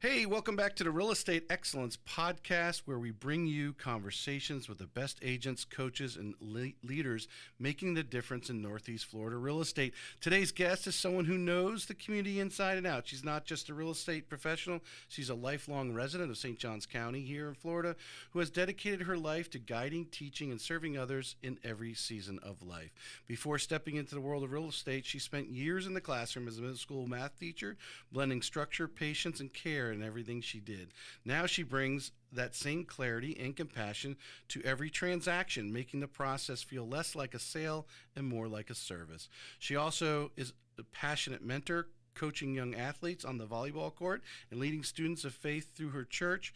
Hey, welcome back to the Real Estate Excellence Podcast, where we bring you conversations with the best agents, coaches, and leaders making the difference in Northeast Florida real estate. Today's guest is someone who knows the community inside and out. She's not just a real estate professional, she's a lifelong resident of St. Johns County here in Florida who has dedicated her life to guiding, teaching, and serving others in every season of life. Before stepping into the world of real estate, she spent years in the classroom as a middle school math teacher, blending structure, patience, and care in everything she did. Now she brings that same clarity and compassion to every transaction, making the process feel less like a sale and more like a service. She also is a passionate mentor, coaching young athletes on the volleyball court and leading students of faith through her church.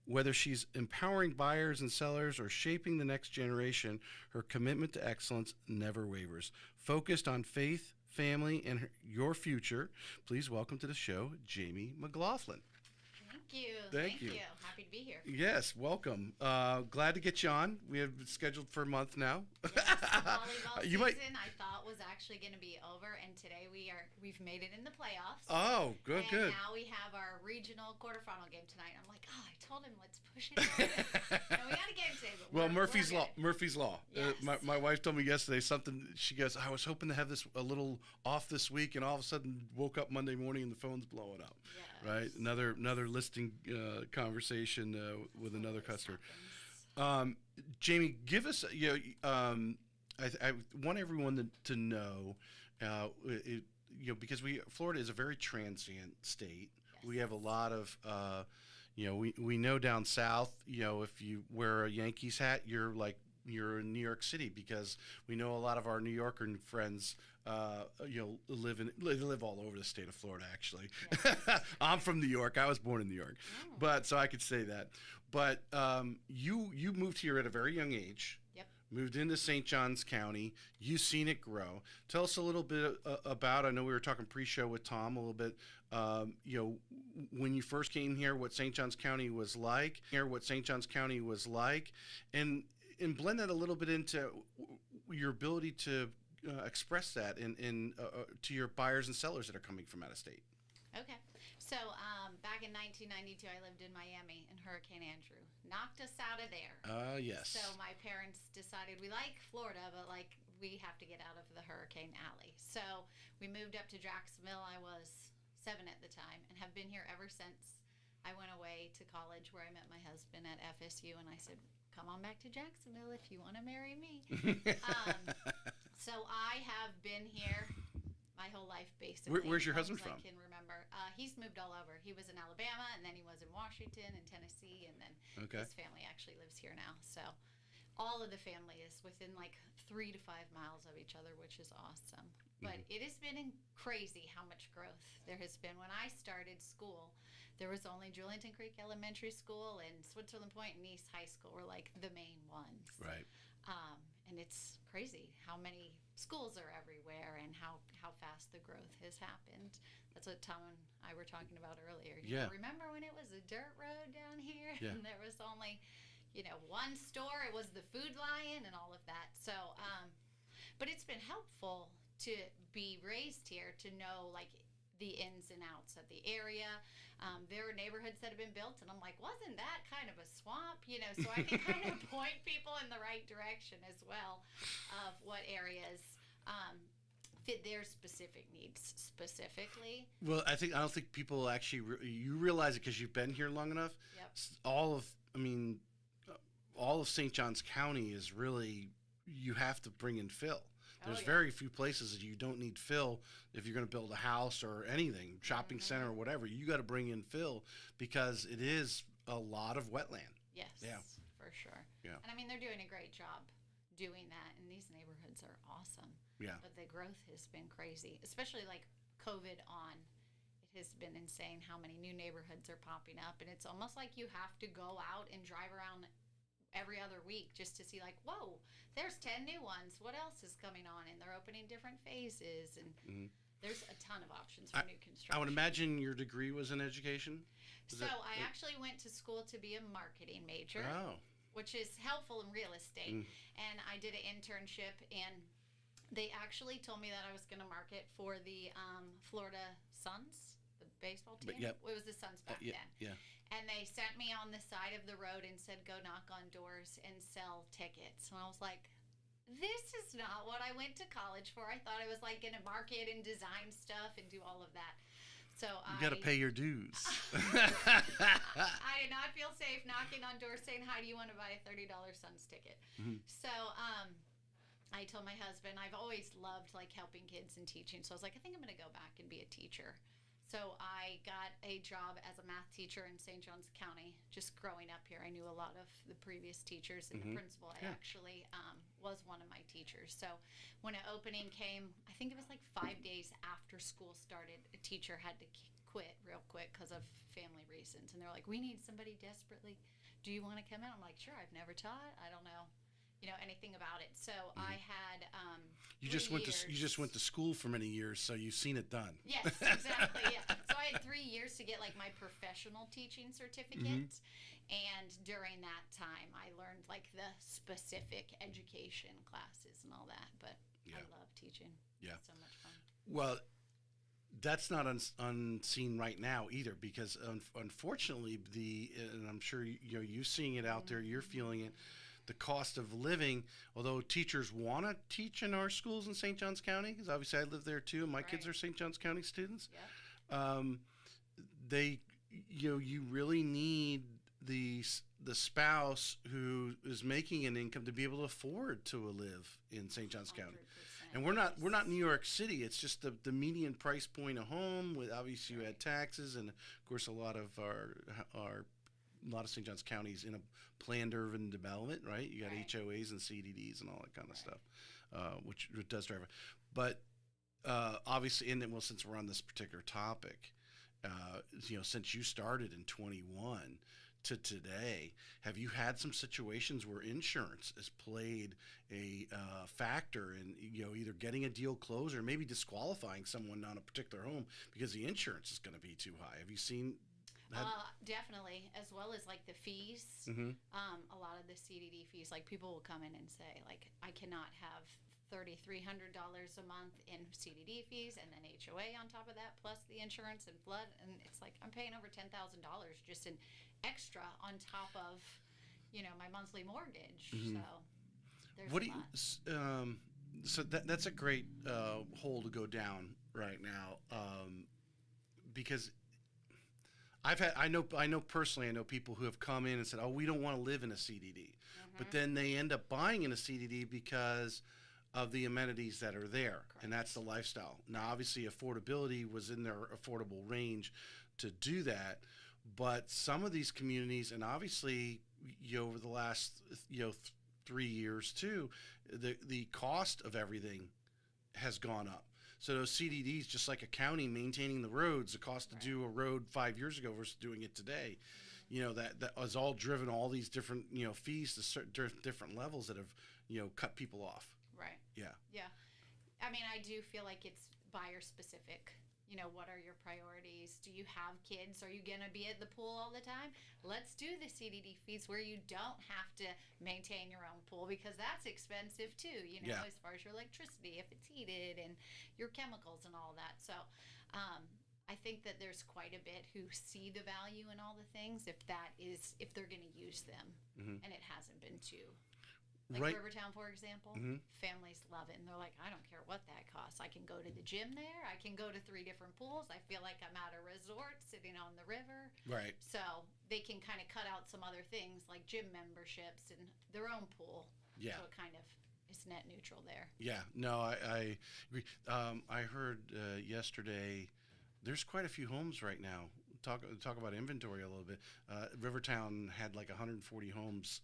Whether she's empowering buyers and sellers or shaping the next generation, her commitment to excellence never wavers. Focused on faith, family, and your future, please welcome to the show, Jamie McLaughlin. Thank you. Happy to be here. Yes, welcome. Glad to get you on. We have it scheduled for a month now. Yes, volleyball season I thought was actually going to be over, and today we've made it in the playoffs. Oh, good. Now we have our regional quarterfinal game tonight. I'm like, I told him let's push it on. No, we got to get it today. But Murphy's Law. Yes. My wife told me yesterday something. She goes, I was hoping to have this a little off this week, and all of a sudden woke up Monday morning and the phone's blowing up. Yes. Right, another listing conversation with another customer. Jamie, give us. I want everyone to know, because Florida is a very transient state. Yes. We have a lot of. We know down south. If you wear a Yankees hat, you're in New York City, because we know a lot of our New Yorker friends. Live all over the state of Florida, actually. Yes. I'm from New York. I was born in New York, but so I could say that. But you moved here at a very young age. Yep. Moved into St. Johns County. You've seen it grow. Tell us a little bit about. I know we were talking pre-show with Tom a little bit. When you first came here, what St. Johns County was like. And blend that a little bit into your ability to express that in to your buyers and sellers that are coming from out of state. Okay. So back in 1992, I lived in Miami, and Hurricane Andrew knocked us out of there. Yes. So my parents decided we like Florida, but we have to get out of the hurricane alley. So we moved up to Jacksonville. I was 7 at the time and have been here ever since. I went away to college where I met my husband at FSU, and I said, come on back to Jacksonville if you want to marry me. So I have been here my whole life, basically. Where's your husband from? I can remember. He's moved all over. He was in Alabama, and then he was in Washington and Tennessee, and then his family actually lives here now. So all of the family is within 3 to 5 miles of each other, which is awesome. But it has been crazy how much growth there has been. When I started school, there was only Julington Creek Elementary School and Switzerland Point and East High School were the main ones. Right. And it's crazy how many schools are everywhere and how fast the growth has happened. That's what Tom and I were talking about earlier. Remember when it was a dirt road down here? Yeah. And there was only, one store. It was the Food Lion and all of that. So, but it's been helpful to be raised here to know the ins and outs of the area. There are neighborhoods that have been built, and I'm like, wasn't that kind of a swamp? So I can kind of point people in the right direction as well of what areas fit their specific needs specifically. Well, I don't think people actually you realize it because you've been here long enough. Yep. All of St. Johns County is really, you have to bring in fill. There's very few places that you don't need fill if you're going to build a house or anything, shopping center or whatever. You got to bring in fill because it is a lot of wetland. Yes, yeah, for sure. Yeah. And they're doing a great job doing that, and these neighborhoods are awesome. Yeah. But the growth has been crazy, especially COVID on. It has been insane how many new neighborhoods are popping up, and it's almost like you have to go out and drive around every other week just to see whoa, there's 10 new ones. What else is coming on? And they're opening different phases, and there's a ton of options for new construction. I would imagine your degree was in education? I actually went to school to be a marketing major, which is helpful in real estate. And I did an internship, and they actually told me that I was going to market for the Florida Suns, the baseball But, team. yep. It was the Suns back Yeah, then. yeah. And they sent me on the side of the road and said, go knock on doors and sell tickets. And I was like, this is not what I went to college for. I thought I was like going to market and design stuff and do all of that. So You got to pay your dues. I did not feel safe knocking on doors saying, hi, do you want to buy a $30 Suns ticket? Mhm. So I told my husband, I've always loved like helping kids and teaching. So I was like, I think I'm going to go back and be a teacher. So I got a job as a math teacher in St. Johns County. Just growing up here, I knew a lot of the previous teachers, and the principal I actually was one of my teachers. So when an opening came, I think it was like 5 days after school started, a teacher had to quit real quick because of family reasons. And they're like, we need somebody desperately. Do you want to come in? I'm like, sure, I've never taught. I don't know, anything about it. So I had You just went to school for many years, so you've seen it done. Yes, exactly. Yeah. So I had 3 years to get like my professional teaching certificate, and during that time, I learned like the specific education classes and all that. But I love teaching. Yeah, it's so much fun. Well, that's not unseen right now either, because unfortunately, and I'm sure you're seeing it out there, you're feeling it. The cost of living, although teachers want to teach in our schools in St. Johns County, because obviously I live there too, and my kids are St. Johns County students. Yep. You really need the spouse who is making an income to be able to afford to live in St. Johns County. 100%. And we're not New York City. It's just the median price point of home. With obviously you had taxes, and of course a lot of St. Johns counties in a planned urban development, right? You got HOAs and CDDs and all that kind of stuff, which does drive it. But obviously, and then, well, since we're on this particular topic, since you started in 21 to today, have you had some situations where insurance has played a factor in either getting a deal closed or maybe disqualifying someone on a particular home because the insurance is going to be too high? Have you seen? Definitely, as well as like the fees. A lot of the CDD fees, like people will come in and say, like, I cannot have $3,300 a month in CDD fees and then HOA on top of that, plus the insurance and flood, and it's like I'm paying over $10,000 just in extra on top of, my monthly mortgage. So there's What a do you? lot. So that's a great hole to go down right now, because I know personally, I know people who have come in and said, oh, we don't want to live in a CDD. But then they end up buying in a CDD because of the amenities that are there. Correct. And that's the lifestyle. Now, obviously, affordability was in their affordable range to do that. But some of these communities, and obviously, over the last 3 years too, the cost of everything has gone up. So those CDDs, just like a county maintaining the roads, the cost to do a road 5 years ago versus doing it today, that has all driven all these different, fees to certain different levels that have, cut people off. Right. Yeah. Yeah. I mean, I do feel like it's buyer specific. What are your priorities? Do you have kids? Are you going to be at the pool all the time? Let's do the CDD fees where you don't have to maintain your own pool, because that's expensive too, as far as your electricity, if it's heated, and your chemicals and all that. So I think that there's quite a bit who see the value in all the things if they're going to use them. And it hasn't been too. Like Rivertown, for example, families love it. And they're like, I don't care what that costs. I can go to the gym there. I can go to 3 different pools. I feel like I'm at a resort sitting on the river. Right. So they can kind of cut out some other things like gym memberships and their own pool. Yeah. So it kind of is net neutral there. Yeah. No, I agree. I heard yesterday there's quite a few homes right now. Talk about inventory a little bit. Rivertown had like 140 homes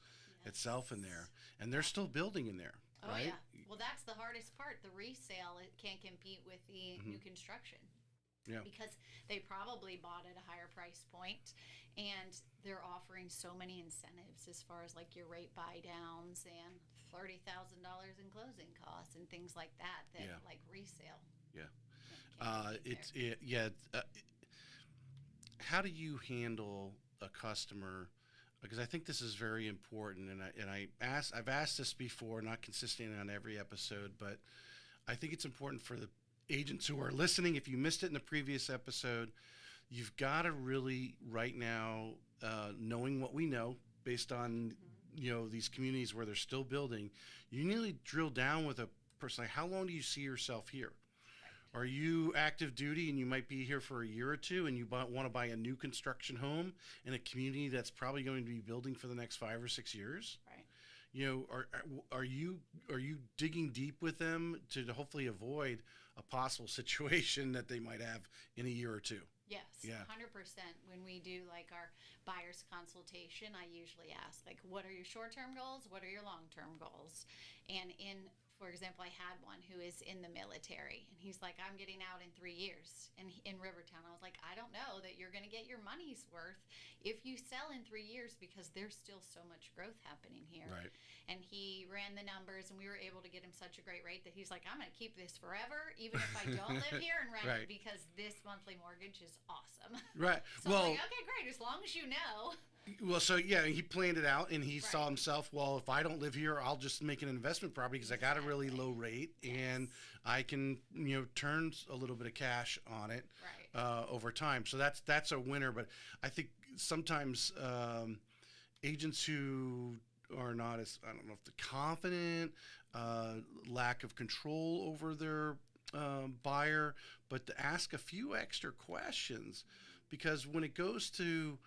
itself in there, and they're still building in there. Oh, right? Yeah. Well, that's the hardest part. The resale, it can't compete with the new construction. Yeah. Because they probably bought at a higher price point, and they're offering so many incentives as far as like your rate buy downs and $30,000 in closing costs and things like that like resale. Yeah. How do you handle a customer? Because I think this is very important, and I've asked this before, not consistently on every episode, but I think it's important for the agents who are listening. If you missed it in the previous episode, you've got to really right now, knowing what we know based on these communities where they're still building, you need to drill down with a person. Like, how long do you see yourself here? Are you active duty and you might be here for a year or two and you want to buy a new construction home in a community that's probably going to be building for the next 5 or 6 years? Right. Are you digging deep with them to hopefully avoid a possible situation that they might have in a year or two? Yes, Yeah. 100%. When we do like our buyer's consultation, I usually ask, like, what are your short-term goals? What are your long-term goals? And for example, I had one who is in the military, and he's like, I'm getting out in 3 years. And in Rivertown, I was like, I don't know that you're going to get your money's worth if you sell in 3 years, because there's still so much growth happening here. Right. And he ran the numbers, and we were able to get him such a great rate that he's like, I'm going to keep this forever, even if I don't live here, and rent Right. it, because this monthly mortgage is awesome. Right. So Well, I'm like, okay, great, as long as you know. Well, so yeah, he planned it out, and he saw Right. himself. Well, if I don't live here, I'll just make an investment property because I got a really low rate, and I can turn a little bit of cash on it Right. over time. So that's a winner. But I think sometimes agents who are not as, I don't know if they're confident, lack of control over their buyer, but to ask a few extra questions, because when it goes to,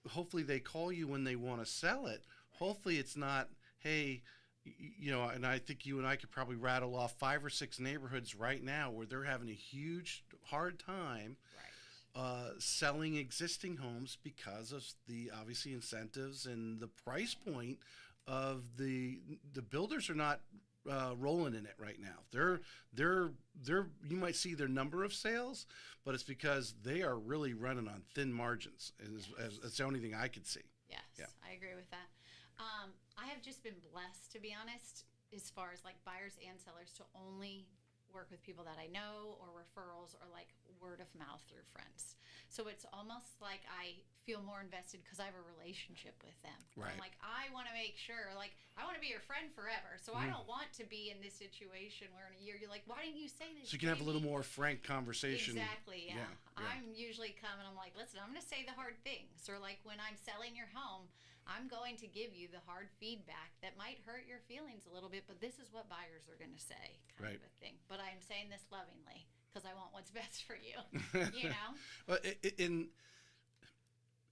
hopefully they call you when they want to sell it. Hopefully it's not, hey, and I think you and I could probably rattle off 5 or 6 neighborhoods right now where they're having a huge hard time Right. selling existing homes because of the obviously incentives and the price point of the builders are not rolling in it right now. They're you might see their number of sales, but it's because they are really running on thin margins. As that's the only thing I could see. Yes, Yeah. I agree with that. I have just been blessed, to be honest, as far as like buyers and sellers, to only work with people that I know, or referrals, or like word of mouth through friends. So it's almost like I feel more invested because I have a relationship with them. Right. I'm like, I want to make sure, like, I want to be your friend forever. So I don't want to be in this situation where in a year you're like, why didn't you say this? So you can have a little Jamie?" more frank conversation. Exactly, yeah. Yeah. I'm usually coming, I'm like, listen, I'm going to say the hard things. Or like when I'm selling your home, I'm going to give you the hard feedback that might hurt your feelings a little bit, but this is what buyers are going to say, kind Right. of a thing. But I'm saying this lovingly because I want what's best for you, you know? Well,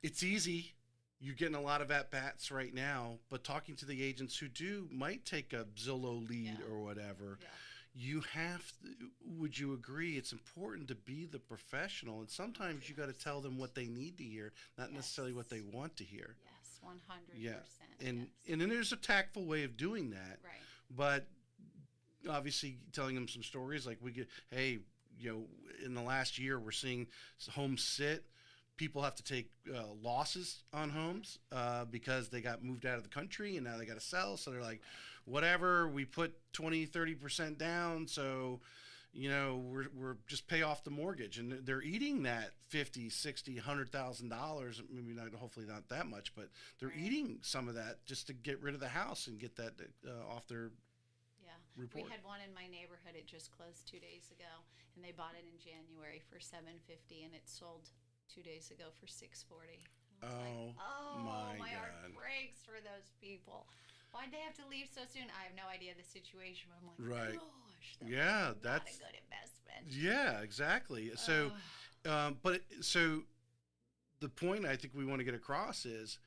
it's easy. You're getting a lot of at-bats right now, but talking to the agents who might take a Zillow lead Yeah. or whatever, Yeah. you have to, would you agree it's important to be the professional, and sometimes you got to tell them what they need to hear, not necessarily what they want to hear. Yes, 100%. Yeah. And yes. and then there's a tactful way of doing that. Right. But obviously telling them some stories like, we get, hey, in the last year we're seeing homes sit. People have to take losses on homes because they got moved out of the country and now they got to sell. So they're like, whatever, we put 20-30% down, so we're just pay off the mortgage, and they're eating that $50, $60, $100,000. Maybe not, hopefully not that much, but they're Right. eating some of that just to get rid of the house and get that off their Yeah. report. We had one in my neighborhood. It just closed 2 days ago, and they bought it in January for $750, and it sold 2 days ago for $640. Oh, my heart God. breaks for those people. Why'd they have to leave so soon? I have no idea the situation, but I'm like, Right. gosh, that Yeah, was that's not a good investment. yeah, exactly. So, so the point I think we want to get across is,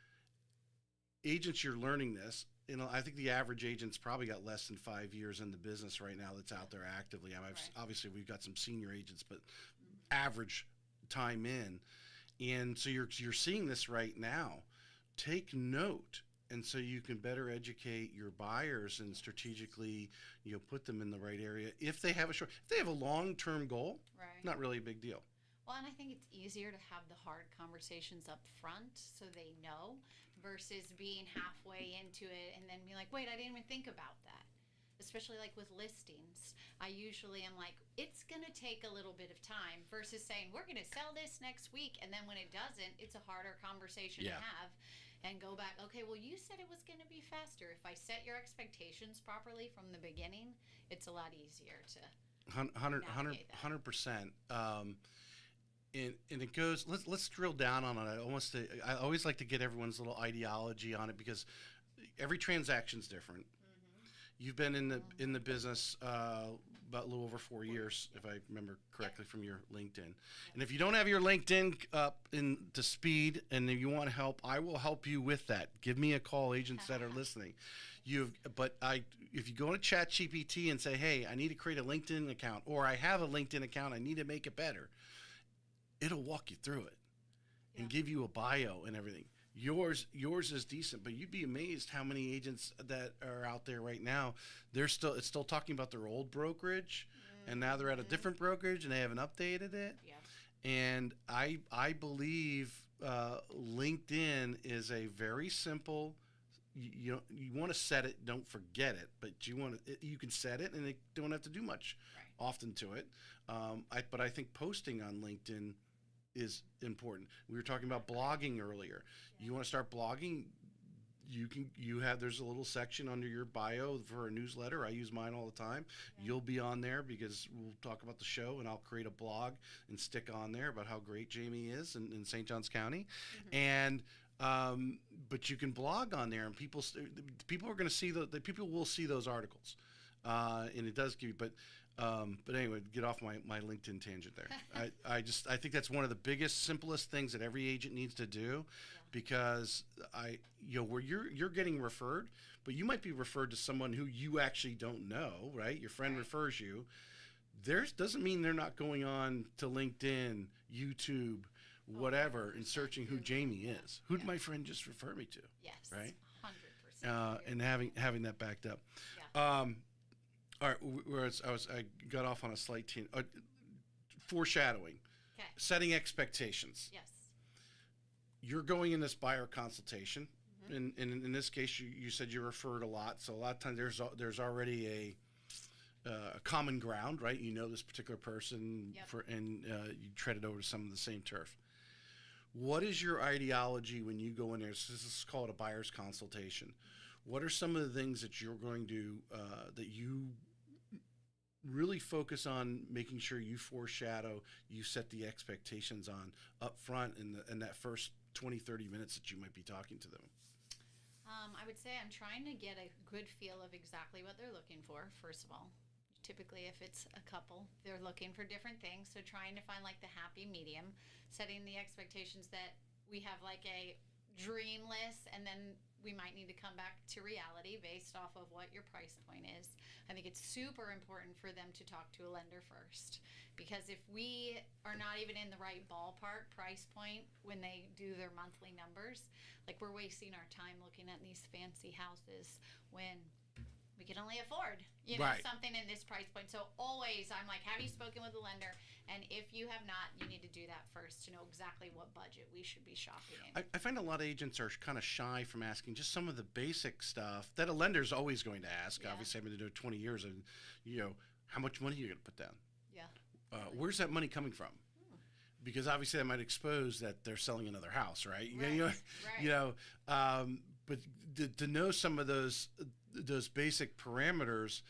agents, you're learning this. I think the average agent's probably got less than 5 years in the business right now that's out there actively. I mean, Right. obviously we've got some senior agents, but average time in, and so you're seeing this right now. Take note, and so you can better educate your buyers and strategically, put them in the right area. If they have a long-term goal, Right. not really a big deal. Well, and I think it's easier to have the hard conversations up front so they know, versus being halfway into it and then being like, wait, I didn't even think about that. Especially like with listings, I usually am like, it's going to take a little bit of time, versus saying, we're going to sell this next week. And then when it doesn't, it's a harder conversation Yeah. to have, and go back, okay, well, you said it was going to be faster. If I set your expectations properly from the beginning, it's a lot easier to. 100, Navigate that. 100%. and it goes. Let's drill down on it. I always like to get everyone's little ideology on it because every transaction's different. You've been in the business about a little over 4 years, if I remember correctly from your LinkedIn. And if you don't have your LinkedIn up to speed, and if you want help, I will help you with that. Give me a call, agents that are listening. If you go to ChatGPT and say, "Hey, I need to create a LinkedIn account," or "I have a LinkedIn account, I need to make it better," it'll walk you through it and give you a bio and everything. Yours is decent, but you'd be amazed how many agents that are out there right now. It's still talking about their old brokerage, and now they're at a different brokerage and they haven't updated it. Yeah. And I believe LinkedIn is a very simple. You want to set it, don't forget it, but you can set it and they don't have to do much often to it. But I think posting on LinkedIn is important. We were talking about blogging earlier. You want to start blogging, there's a little section under your bio for a newsletter. I use mine all the time. You'll be on there because we'll talk about the show, and I'll create a blog and stick on there about how great Jamie is in St. Johns County. And but you can blog on there, and people are going to see people will see those articles, and it does give you. But anyway, get off my LinkedIn tangent there. I think that's one of the biggest, simplest things that every agent needs to do, because where you're getting referred, but you might be referred to someone who you actually don't know, right? Your friend refers you. Doesn't mean they're not going on to LinkedIn, YouTube, whatever, and searching who Jamie is. Who did my friend just refer me to? Yes. Right? 100%. And having that backed up. Yeah. All right, I got off on a slight foreshadowing, setting expectations. Yes. You're going in this buyer consultation, and in this case, you said you referred a lot, so a lot of times there's already a common ground, right? You know this particular person, and you treaded over some of the same turf. What is your ideology when you go in there? So this is called a buyer's consultation. What are some of the things that you're going to that you really focus on making sure you foreshadow, you set the expectations on up front in that first 20, 30 minutes that you might be talking to them? I would say I'm trying to get a good feel of exactly what they're looking for, first of all. Typically, if it's a couple, they're looking for different things. So trying to find like the happy medium, setting the expectations that we have like a dream list, and then we might need to come back to reality based off of what your price point is. I think it's super important for them to talk to a lender first, because if we are not even in the right ballpark price point when they do their monthly numbers, like we're wasting our time looking at these fancy houses when we can only afford, something in this price point. So always I'm like, have you spoken with a lender? And if you have not, you need to do that first to know exactly what budget we should be shopping in. I find a lot of agents are kind of shy from asking just some of the basic stuff that a lender's always going to ask. Yeah. Obviously, I've been doing it 20 years, and how much money are you going to put down? Yeah. Where's that money coming from? Because obviously that might expose that they're selling another house, right? Right. But to know some of those basic parameters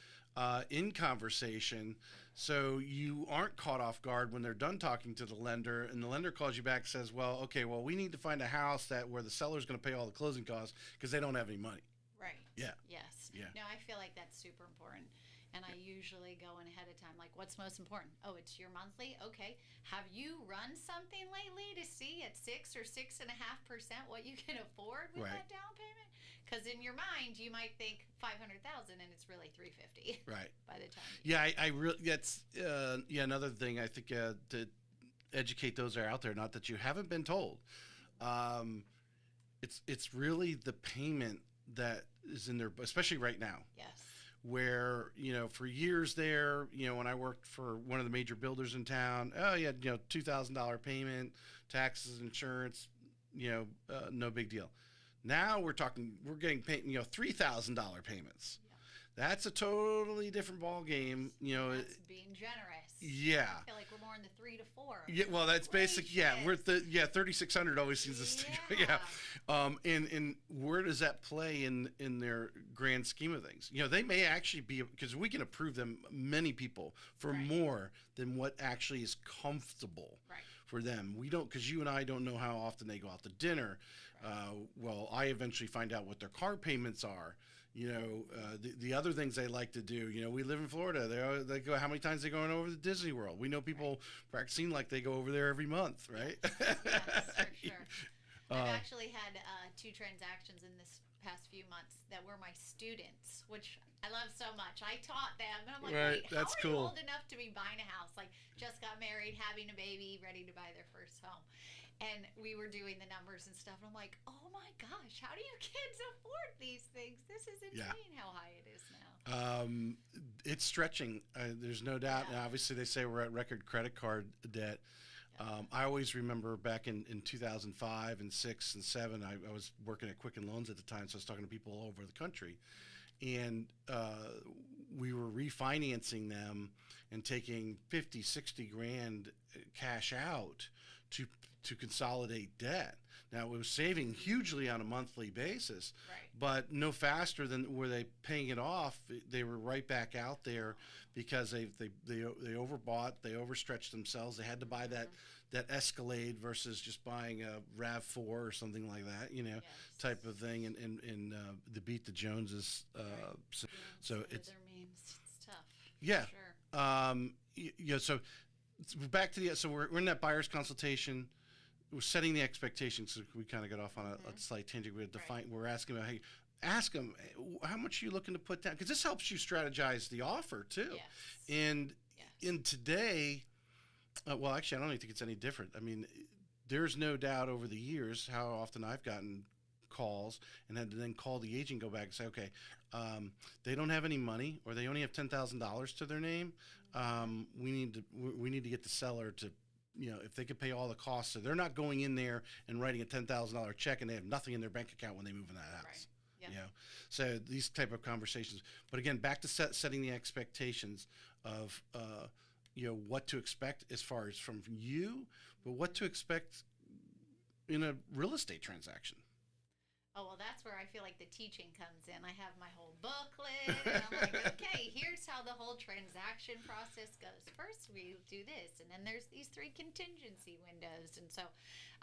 in conversation, so you aren't caught off guard when they're done talking to the lender, and the lender calls you back and says, well, we need to find a house where the seller's going to pay all the closing costs because they don't have any money. Right. Yeah. Yes. Yeah. No, I feel like that's super important. And I usually go in ahead of time, like, what's most important? Oh, it's your monthly? Okay. Have you run something lately to see at 6 or 6.5% what you can afford with that down payment? Because in your mind, you might think $500,000 and it's really $350,000. Right. By the time. Yeah, I really that's another thing I think to educate those that are out there, not that you haven't been told. It's really the payment that is in there, especially right now. Yes. Where, for years there, when I worked for one of the major builders in town, $2,000 payment, taxes, insurance, no big deal. Now we're getting paid, $3,000 payments. Yeah. That's a totally different ball game. That's being generous. Yeah. I feel like we're more in the 3 to 4. Yeah. Well, that's basic. Yeah. We're 3,600 always seems to stick. Yeah. And where does that play in their grand scheme of things? They may actually be, because we can approve them, many people, for more than what actually is comfortable for them. We don't, because you and I don't know how often they go out to dinner. Well, I eventually find out what their car payments are. The other things they like to do. We live in Florida. They go. How many times they going over to Disney World? We know people practicing like they go over there every month, right? Yes, for sure. I've actually had 2 transactions in this past few months that were my students, which I love so much. I taught them, and I'm like, Right, wait, that's how are cool. you old enough to be buying a house? Like, just got married, having a baby, ready to buy their first home. And we were doing the numbers and stuff, and I'm like, oh my gosh, how do you kids afford these things? This is insane how high it is now. It's stretching. There's no doubt. Yeah. And obviously, they say we're at record credit card debt. I always remember back in 2005 and 6 and 7, I was working at Quicken Loans at the time, so I was talking to people all over the country. And we were refinancing them and taking 50, 60 grand cash out to consolidate debt. Now, it was saving hugely on a monthly basis, but no faster than were they paying it off. They were right back out there because they overbought, they overstretched themselves. They had to buy that Escalade versus just buying a RAV4 or something like that, type of thing, and the beat the Joneses. So it's their memes. It's tough. Yeah. For sure. So back to so we're in that buyer's consultation. We're setting the expectations. So we kind of got off on a slight tangent. We're asking about, hey, ask them how much are you looking to put down, because this helps you strategize the offer too. Yes. And in today, well, actually, I don't even think it's any different. I mean, there's no doubt over the years how often I've gotten calls and had to then call the agent, go back and say, okay, they don't have any money, or they only have $10,000 to their name. We need to get the seller to, if they could pay all the costs, so they're not going in there and writing a $10,000 check and they have nothing in their bank account when they move in that house. Right. Yeah. So these type of conversations. But again, back to setting the expectations of what to expect as far as from you, but what to expect in a real estate transaction. Oh, well, that's where I feel like the teaching comes in. I have my whole booklet, and I'm like, okay, here's how the whole transaction process goes. First, we do this, and then there's these 3 contingency windows. And so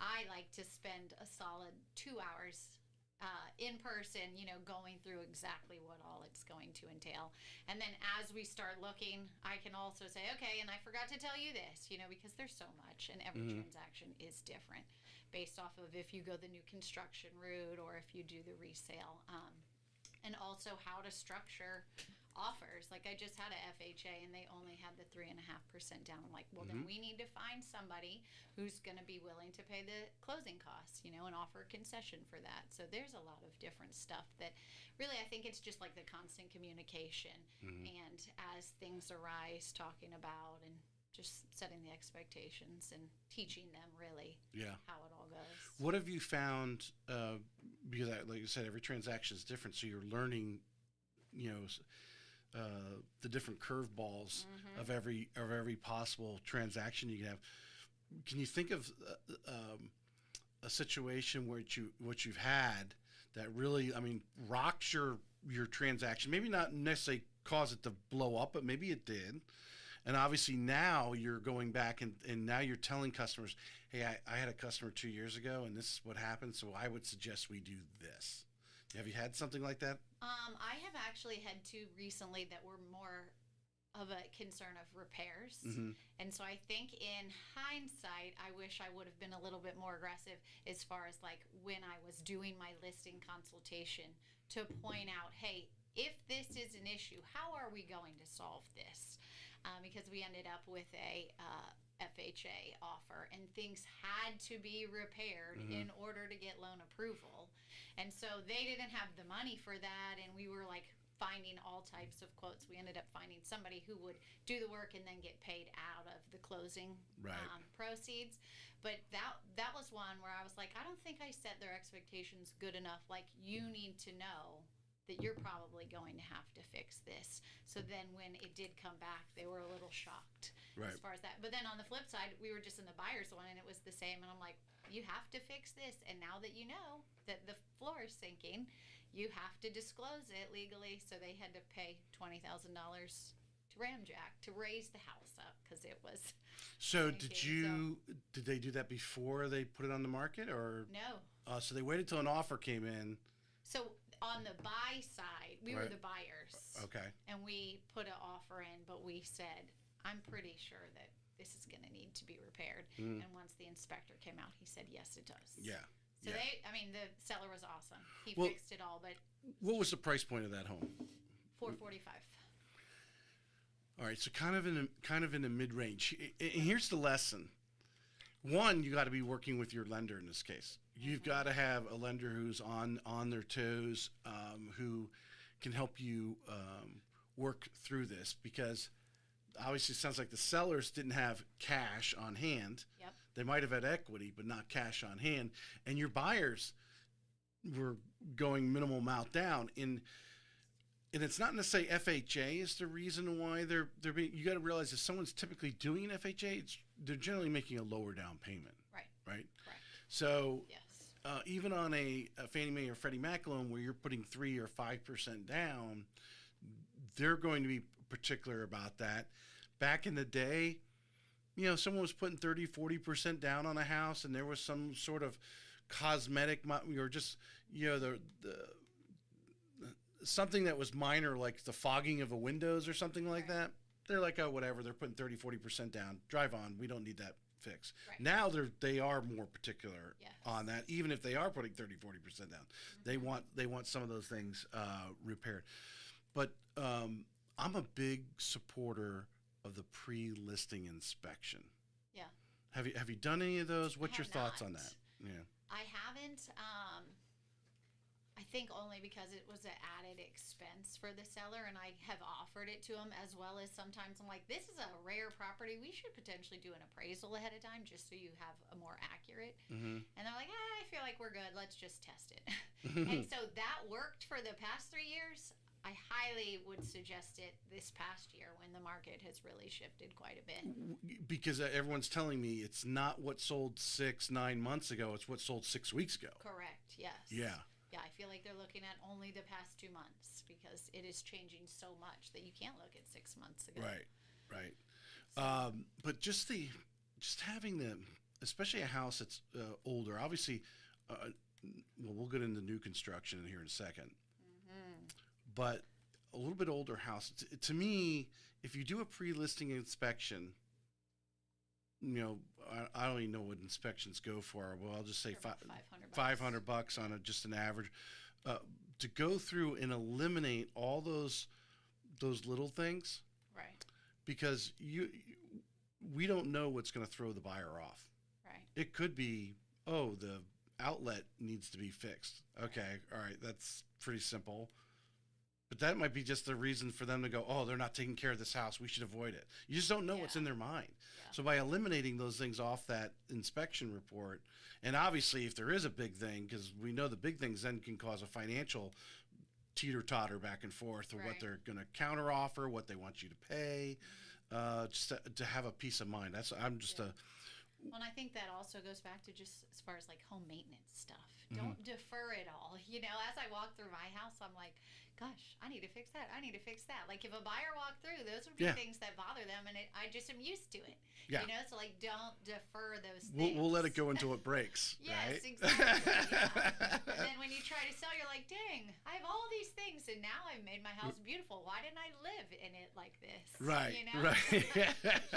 I like to spend a solid 2 hours in person, going through exactly what all it's going to entail. And then as we start looking, I can also say, okay, and I forgot to tell you this, because there's so much, and every transaction is different based off of if you go the new construction route or if you do the resale. And also how to structure offers. Like, I just had a FHA and they only had the 3.5% down. I'm like, well, then we need to find somebody who's going to be willing to pay the closing costs, and offer a concession for that. So there's a lot of different stuff that really, I think it's just like the constant communication and as things arise, talking about and just setting the expectations and teaching them really how it all goes. What have you found, because like you said, every transaction is different, so you're learning, the different curveballs of every possible transaction you can have. Can you think of a situation where what you've had that really, rocks your transaction? Maybe not necessarily cause it to blow up, but maybe it did. And obviously now you're going back and now you're telling customers, hey, I had a customer 2 years ago and this is what happened, so I would suggest we do this. Have you had something like that? I have actually had 2 recently that were more of a concern of repairs. And so I think in hindsight, I wish I would have been a little bit more aggressive as far as like when I was doing my listing consultation to point out, hey, if this is an issue, how are we going to solve this? Because we ended up with a FHA offer and things had to be repaired in order to get loan approval. And so they didn't have the money for that, and we were like finding all types of quotes. We ended up finding somebody who would do the work and then get paid out of the closing proceeds. But that was one where I was like, I don't think I set their expectations good enough. Like, you need to know that you're probably going to have to fix this. So then when it did come back, they were a little shocked as far as that. But then on the flip side, we were just in the buyer's one and it was the same. And I'm like, you have to fix this. And now that you know that the floor is sinking, you have to disclose it legally. So they had to pay $20,000 to ramjack to raise the house up because it was. So sinking. did they do that before they put it on the market, or No. so they waited till an offer came in? So on the buy side, we were Right. the buyers. Okay. And we put an offer in, but we said, I'm pretty sure that this is going to need to be repaired. And once the inspector came out, he said, yes, it does. Yeah. So yeah. the seller was awesome. He Well- fixed it all, but What was the price point of that home? $445. All right, so kind of in the mid range. And here's the lesson. One, you got to be working with your lender in this case. You've got to have a lender who's on their toes, who can help you work through this, because obviously it sounds like the sellers didn't have cash on hand. Yep. They might have had equity, but not cash on hand. And your buyers were going minimal amount down. And it's not necessarily FHA is the reason why they're being. You got to realize if someone's typically doing an FHA, they're generally making a lower down payment. Right. Right. Correct. So Yes. even on a Fannie Mae or Freddie Mac loan where you're putting 3 or 5% down, they're going to be particular about that. Back in the day, someone was putting 30, 40% down on a house, and there was some sort of cosmetic, or just, the something that was minor, like the fogging of a windows or something like that. They're like, oh, whatever. They're putting 30, 40% down. Drive on. We don't need that fixed. Right. Now they are more particular Yes. on that, even if they are putting 30, 40% down. They want some of those things repaired. But I'm a big supporter of the pre-listing inspection. Yeah. Have you done any of those? What's I your have thoughts not. on that? Yeah. I haven't. I think only because it was an added expense for the seller, and I have offered it to them, as well as sometimes I'm like, this is a rare property. We should potentially do an appraisal ahead of time just so you have a more accurate. Mm-hmm. And they're like, I feel like we're good. Let's just test it. And so that worked for the past 3 years. I highly would suggest it this past year when the market has really shifted quite a bit. Because everyone's telling me it's not what sold 6-9 months ago. It's what sold 6 weeks ago. Correct. Yes. Yeah. Yeah, I feel like they're looking at only the past 2 months because it is changing so much that you can't look at 6 months ago. Right. So, But just having especially a house that's older. Obviously, we'll get into new construction here in a second. But a little bit older house, to me, if you do a pre-listing inspection, I don't even know what inspections go for. Well, I'll just say $500 on just an average. To go through and eliminate all those little things, right. because we don't know what's going to throw the buyer off. Right. It could be, the outlet needs to be fixed. Okay, all right, that's pretty simple. But that might be just the reason for them to go, they're not taking care of this house. We should avoid it. You just don't know what's in their mind. Yeah. So by eliminating those things off that inspection report, and obviously if there is a big thing, because we know the big things then can cause a financial teeter-totter back and forth of what Right. they're going to counter offer, what they want you to pay, just to have a peace of mind. I'm just Well, and I think that also goes back to just as far as like home maintenance stuff. Mm-hmm. Don't defer it all. As I walk through my house, I'm like, gosh, I need to fix that. I need to fix that. Like if a buyer walked through, those would be Yeah. things that bother them, and I just am used to it. Yeah. So like don't defer those things. we'll let it go until it breaks. Yes, right? exactly. Yeah. And then when you try to sell, you're like, dang, I have all these things, and now I've made my house beautiful. Why didn't I live in it like this? Right. I should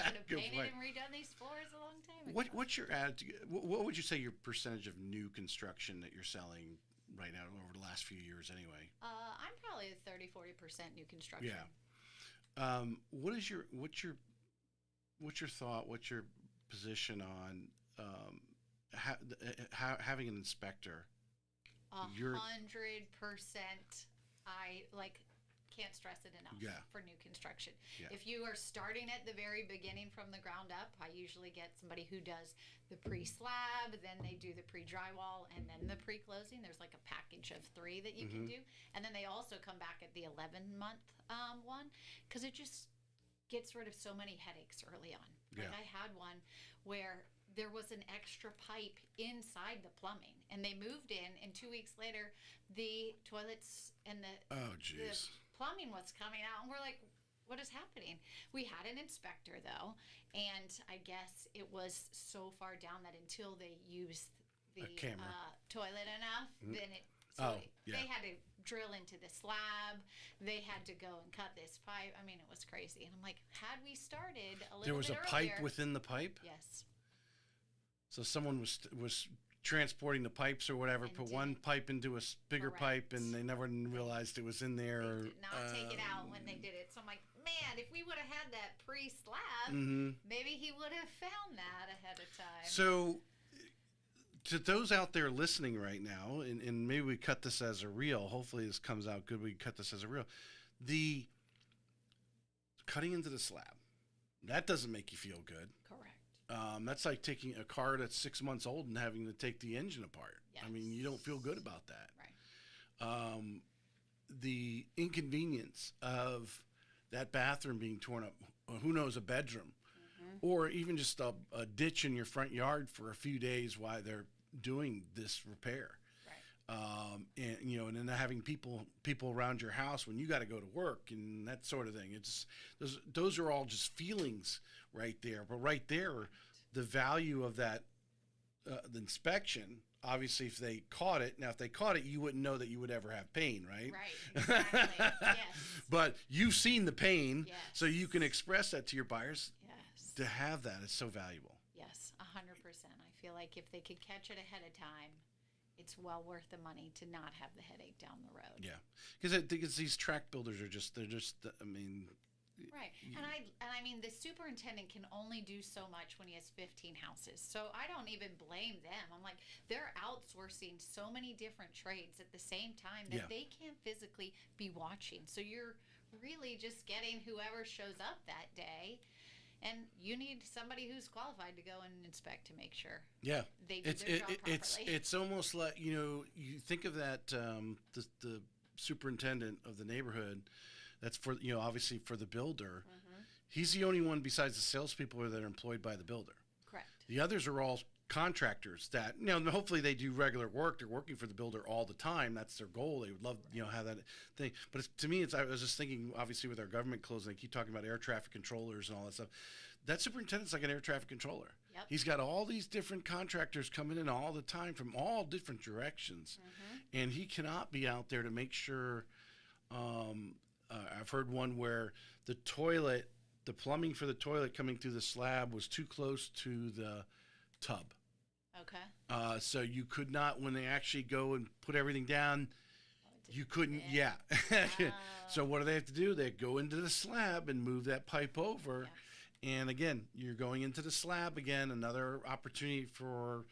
have Good painted point. and redone these floors a long time ago. What's your attitude? What would you say your percentage of new construction that you're selling right now over the last few years anyway? I'm probably at 30-40% new construction. Yeah. What's your thought? What's your position on having an inspector? 100%. I can't stress it enough. Yeah. For new construction. Yeah. If you are starting at the very beginning from the ground up, I usually get somebody who does the pre-slab, then they do the pre-drywall, and then the pre-closing. There's like a package of 3 that you can do, and then they also come back at the 11-month one, because it just gets rid of so many headaches early on. Like Yeah. I had one where there was an extra pipe inside the plumbing, and they moved in, and 2 weeks later the toilets and the Oh, jeez. plumbing was coming out, and we're like, what is happening? We had an inspector though, and I guess it was so far down that until they used the toilet enough, then it. So they had to drill into the slab. They had to go and cut this pipe. I mean, it was crazy. And I'm like, had we started a little bit There was a earlier, pipe within the pipe? Yes. So someone was transporting the pipes or whatever, And put one pipe into a bigger pipe, and they never realized it was in there. They did not take it out when they did it. So I'm like, man, if we would have had that pre-slab, maybe he would have found that ahead of time. So to those out there listening right now, and maybe we cut this as a reel. Hopefully this comes out good. We cut this as a reel. The cutting into the slab, that doesn't make you feel good. Correct. That's like taking a car that's 6 months old and having to take the engine apart. Yes. I mean, you don't feel good about that. Right. The inconvenience of that bathroom being torn up, who knows, a bedroom, or even just a ditch in your front yard for a few days while they're doing this repair. Right. And then having people around your house when you got to go to work and that sort of thing. It's those are all just feelings right there. But right there, the value of that, the inspection. Obviously, if they caught it, you wouldn't know that you would ever have pain, right? Right. Exactly. Yes. But you've seen the pain, Yes. so you can express that to your buyers. Yes. To have that is so valuable. Yes, 100%. I feel like if they could catch it ahead of time, it's well worth the money to not have the headache down the road. Yeah, because these track builders are just I mean. Right. And I mean, the superintendent can only do so much when he has 15 houses. So I don't even blame them. I'm like, they're outsourcing so many different trades at the same time that they can't physically be watching. So you're really just getting whoever shows up that day. And you need somebody who's qualified to go and inspect to make sure they do their job properly. It's almost like, you think of that, the superintendent of the neighborhood. That's for, obviously for the builder. He's the only one besides the salespeople that are employed by the builder. Correct. The others are all contractors that, hopefully they do regular work. They're working for the builder all the time. That's their goal. They would love, have that thing. But to me, I was just thinking, obviously with our government closing, they keep talking about air traffic controllers and all that stuff. That superintendent's like an air traffic controller. Yep. He's got all these different contractors coming in all the time from all different directions. And he cannot be out there to make sure, I've heard one where the plumbing for the toilet coming through the slab was too close to the tub. Okay. So you could not, when they actually go and put everything down, you couldn't. Yeah. So what do they have to do? They go into the slab and move that pipe over. Yeah. And again, you're going into the slab again, another opportunity for,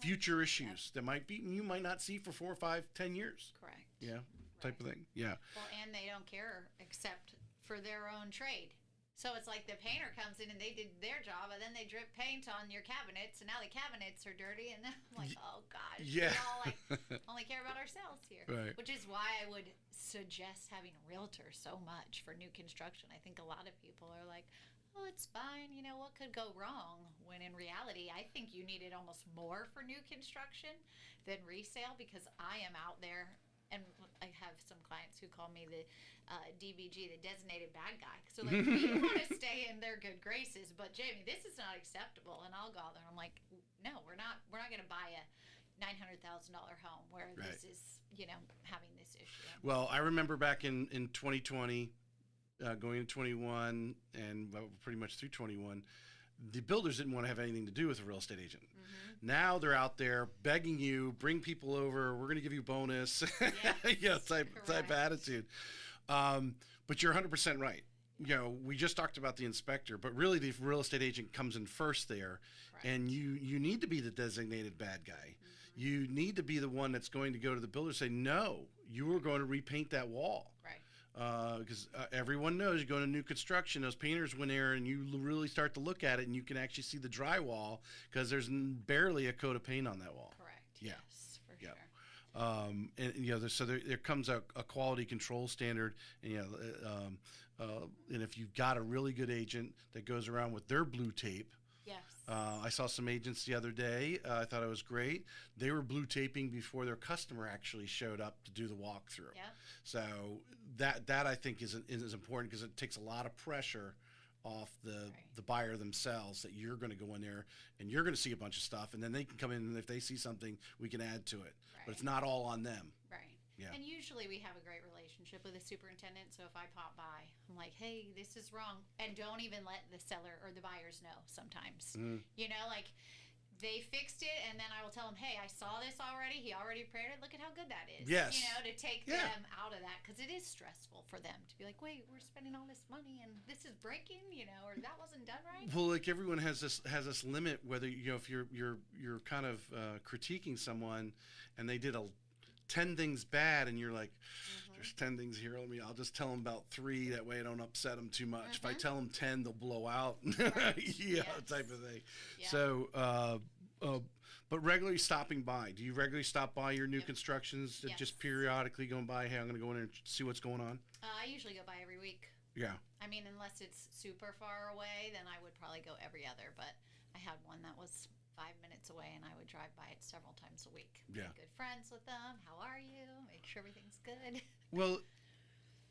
future issues that you might not see for 4, 5, 10 years. Correct. Yeah. Type of thing. Yeah. Well, and they don't care except for their own trade. So it's like the painter comes in and they did their job, and then they drip paint on your cabinets, and now the cabinets are dirty, and then I'm like, oh gosh, yeah. We all only care about ourselves here. Right. Which is why I would suggest having a realtor so much for new construction. I think a lot of people are like, oh, it's fine, what could go wrong? When in reality, I think you need it almost more for new construction than resale, because I am out there. And I have some clients who call me the DBG, the designated bad guy. So like, we want to stay in their good graces, but Jamie, this is not acceptable. And I'll go out there and I'm like, no, we're not going to buy a $900,000 home where this is, having this issue. Well, I remember back in 2020, going into 21 and pretty much through 21, the builders didn't want to have anything to do with a real estate agent. Now they're out there begging you, bring people over, we're going to give you a bonus, type attitude. But you're 100% right. We just talked about the inspector, but really the real estate agent comes in first there. Correct. And you need to be the designated bad guy. You need to be the one that's going to go to the builder and say, no, you are going to repaint that wall. Right. Because everyone knows you go to new construction, those painters went there and you really start to look at it and you can actually see the drywall because there's barely a coat of paint on that wall. Correct. Yeah. Yes, for sure. And so there comes a quality control standard, and and if you've got a really good agent that goes around with their blue tape, Yes. I saw some agents the other day. I thought it was great. They were blue taping before their customer actually showed up to do the walkthrough. Yeah. So that I think is important because it takes a lot of pressure off the buyer themselves that you're going to go in there and you're going to see a bunch of stuff, and then they can come in, and if they see something, we can add to it. Right. But it's not all on them. Right. Yeah. And usually we have a great relationship with the superintendent. So if I pop by, I'm like, hey, this is wrong. And don't even let the seller or the buyers know sometimes. You know, like they fixed it, and then I will tell them, hey, I saw this already. He already prepared it. Look at how good that is. Yes. You know, to take them out of that, because it is stressful for them to be like, wait, we're spending all this money and this is breaking, you know, or that wasn't done right. Well, like everyone has this limit, whether, you know, if you're kind of critiquing someone and they did 10 things bad, and you're like, there's 10 things here. I'll just tell them about 3. That way I don't upset them too much. If I tell them 10, they'll blow out. Type of thing. Yeah. So, but regularly stopping by. Do you regularly stop by your new constructions? Yes. Just periodically going by? Hey, I'm going to go in and see what's going on. I usually go by every week. Yeah. I mean, unless it's super far away, then I would probably go every other. But I had one that was 5 minutes away, and I would drive by it several times a week. Yeah. Be good friends with them. How are you? Make sure everything's good. Well,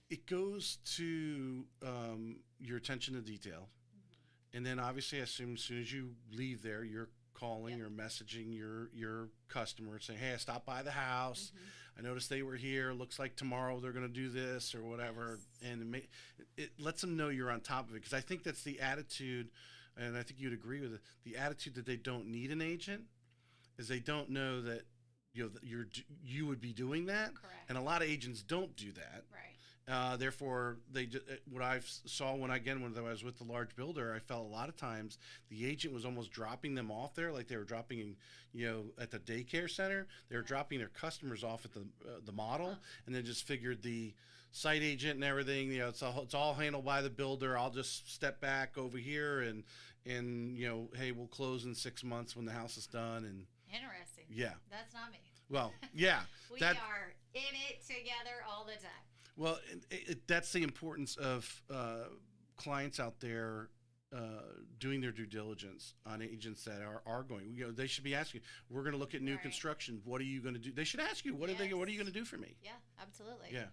it goes to your attention to detail. And then obviously, as soon as you leave there, you're calling or messaging your customer saying, hey, I stopped by the house. I noticed they were here. Looks like tomorrow they're going to do this or whatever. And it lets them know you're on top of it. Because I think that's the attitude, and I think you'd agree with it, the attitude that they don't need an agent is they don't know that, you know, you would be doing that. Correct. And a lot of agents don't do that. Right. Therefore, what I saw when I was with the large builder, I felt a lot of times the agent was almost dropping them off there, like they were dropping in, you know, at the daycare center. They were dropping their customers off at the model, and then just figured the site agent and everything, you know, it's all handled by the builder. I'll just step back over here and you know, hey, we'll close in 6 months when the house is done. And Interesting. yeah, That's not me. well, yeah, We are in it together all the time. Well, that's the importance of clients out there doing their due diligence on agents that are going. You know, they should be asking. We're going to look at new construction. What are you going to do? They should ask you. What are you going to do for me? Yeah, absolutely. Yeah,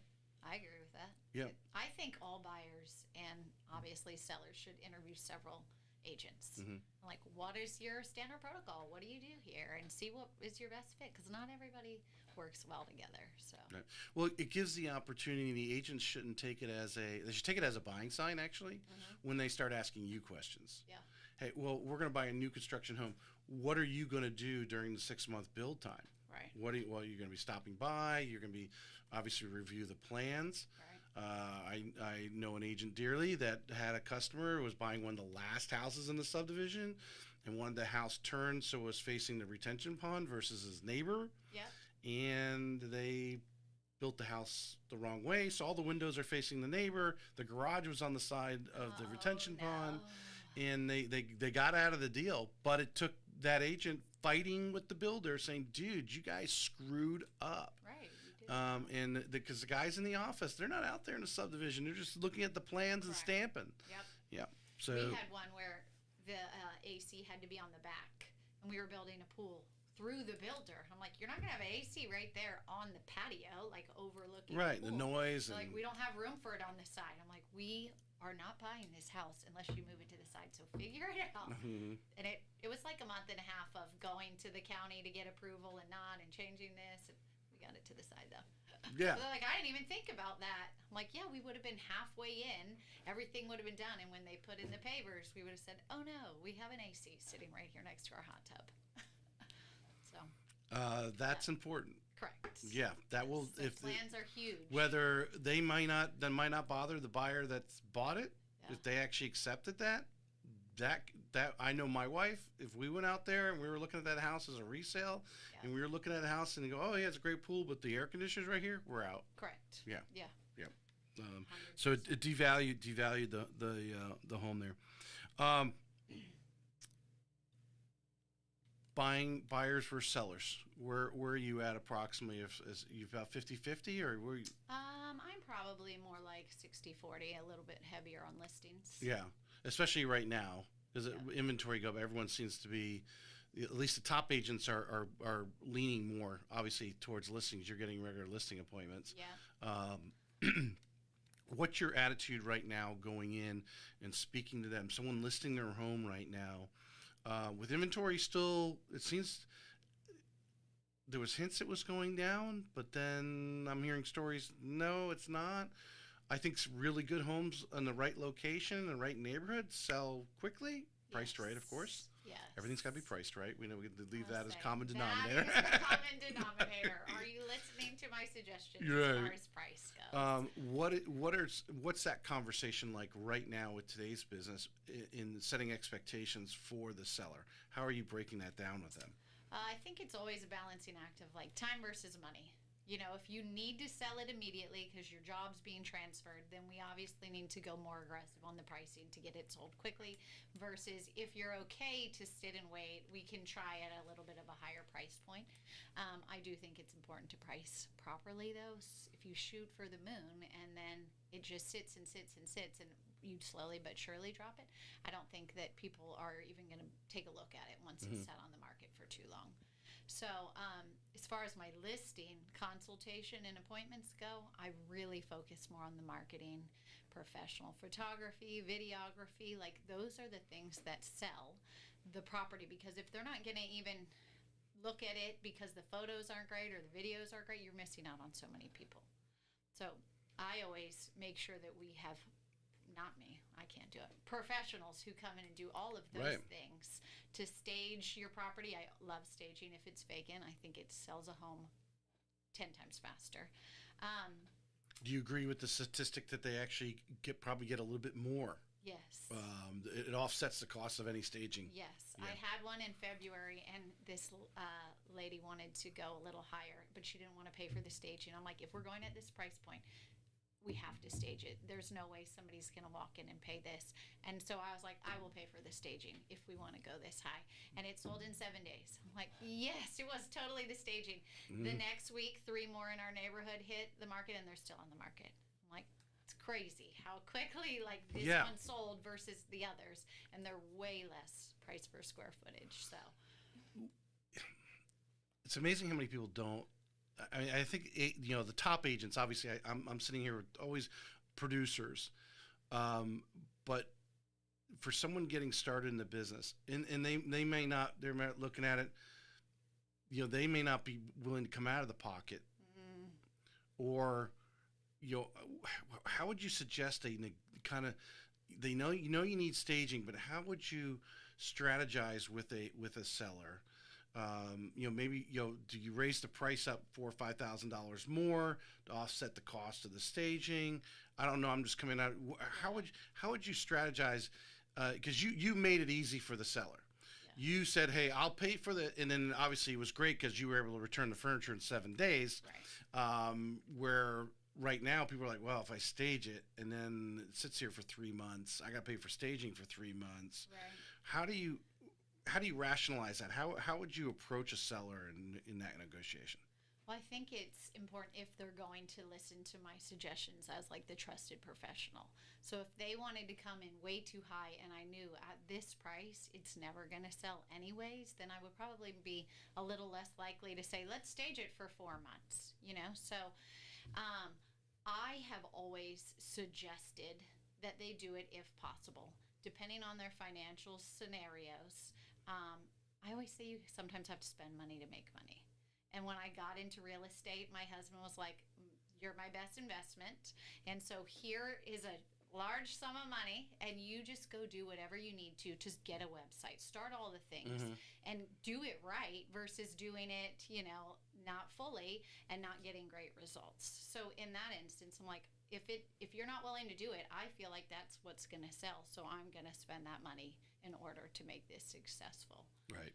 I agree with that. Yeah. I think all buyers and obviously sellers should interview several agents. Like, what is your standard protocol? What do you do here? And see what is your best fit, because not everybody works well together. So, right. Well, it gives the opportunity. The agents shouldn't take it as they should take it as a buying sign, actually, when they start asking you questions. Yeah. Hey, well, we're going to buy a new construction home. What are you going to do during the 6-month build time? Right. Well, you're going to be stopping by. You're going to be obviously review the plans. Right. I know an agent dearly that had a customer who was buying one of the last houses in the subdivision, and wanted the house turned so it was facing the retention pond versus his neighbor. Yeah. And they built the house the wrong way, so all the windows are facing the neighbor. The garage was on the side of the retention pond, and they got out of the deal. But it took that agent fighting with the builder, saying, "Dude, you guys screwed up." Right. And because the guys in the office, they're not out there in the subdivision; they're just looking at the plans and stamping. Yep. Yeah. So we had one where the AC had to be on the back, and we were building a pool through the builder. I'm like, you're not gonna have AC right there on the patio, like overlooking right, the the pool. noise. They're And like, we don't have room for it on this side. I'm like, we are not buying this house unless you move it to the side. So figure it out. And it was like a month and a half of going to the county to get approval and changing this. And we got it to the side though. Yeah. So they're like, I didn't even think about that. I'm like, yeah, we would have been halfway in. Everything would have been done. And when they put in the pavers, we would have said, oh no, we have an AC sitting right here next to our hot tub. So. That's important. Correct. Yeah, that will. So If plans are huge. whether they might not bother the buyer that's bought it, if they actually accepted that I know my wife. If we went out there and we were looking at that house as a resale, and we were looking at a house and they go, oh yeah, it's a great pool, but the air conditioner's right here, we're out. Correct. Yeah. Yeah. So it devalued the home there. Buyers versus sellers. Where are you at approximately? If you about 50-50, or were you? I'm probably more like 60-40, a little bit heavier on listings. Yeah, especially right now. Does it inventory go up? Everyone seems to be, at least the top agents are leaning more, obviously, towards listings. You're getting regular listing appointments. Yeah. What's your attitude right now going in and speaking to them? Someone listing their home right now, with inventory still, it seems there was hints it was going down, but then I'm hearing stories, no, it's not. I think really good homes in the right location, the right neighborhood sell quickly, priced right, of course. Yes. Everything's got to be priced right. We know we can leave that as Say, common denominator. That is the common denominator. Are you listening to my suggestions as far as price goes? What's that conversation like right now with today's business in setting expectations for the seller? How are you breaking that down with them? I think it's always a balancing act of like time versus money. You know, if you need to sell it immediately because your job's being transferred, then we obviously need to go more aggressive on the pricing to get it sold quickly. Versus if you're okay to sit and wait, we can try at a little bit of a higher price point. I do think it's important to price properly, though. If you shoot for the moon and then it just sits and sits and sits and you slowly but surely drop it, I don't think that people are even going to take a look at it once it's sat on the market for too long. So as far as my listing, consultation, and appointments go, I really focus more on the marketing, professional photography, videography. Like those are the things that sell the property, because if they're not going to even look at it because the photos aren't great or the videos are great, you're missing out on so many people. So I always make sure that we have, not me, I can't do it, professionals who come in and do all of those things to stage your property. I love staging. If it's vacant, I think it sells a home 10 times faster. Do you agree with the statistic that they actually probably get a little bit more? Yes. It offsets the cost of any staging. Yes. Yeah. I had one in February, and this lady wanted to go a little higher, but she didn't want to pay for the staging. I'm like, if we're going at this price point, we have to stage it. There's no way somebody's going to walk in and pay this. And so I was like, I will pay for the staging if we want to go this high. And it sold in 7 days. I'm like, yes, it was totally the staging. The next week, 3 more in our neighborhood hit the market, and they're still on the market. I'm like, it's crazy how quickly like this one sold versus the others. And they're way less price per square footage. So it's amazing how many people don't. I mean, I think the top agents. Obviously, I'm sitting here with always producers, but for someone getting started in the business, and they may not. They're looking at it. They may not be willing to come out of the pocket, or how would you suggest they kind of? They know you need staging, but how would you strategize with a seller? Maybe do you raise the price up $4,000 or $5,000 more to offset the cost of the staging? I don't know. I'm just coming out. How would you strategize? Because you made it easy for the seller. Yeah. You said, "Hey, I'll pay for the," and then obviously it was great because you were able to return the furniture in 7 days. Right. Where right now people are like, "Well, if I stage it and then it sits here for 3 months, I got to pay for staging for 3 months." Right. How do you rationalize that? How would you approach a seller in that negotiation? Well, I think it's important if they're going to listen to my suggestions as like the trusted professional. So if they wanted to come in way too high and I knew at this price it's never going to sell anyways, then I would probably be a little less likely to say, let's stage it for 4 months, So I have always suggested that they do it if possible, depending on their financial scenarios. I always say you sometimes have to spend money to make money. And when I got into real estate, my husband was like, you're my best investment. And so here is a large sum of money, and you just go do whatever you need to just get a website, start all the things, and do it right versus doing it, not fully and not getting great results. So in that instance, I'm like, if you're not willing to do it, I feel like that's what's going to sell. So I'm going to spend that money in order to make this successful. Right.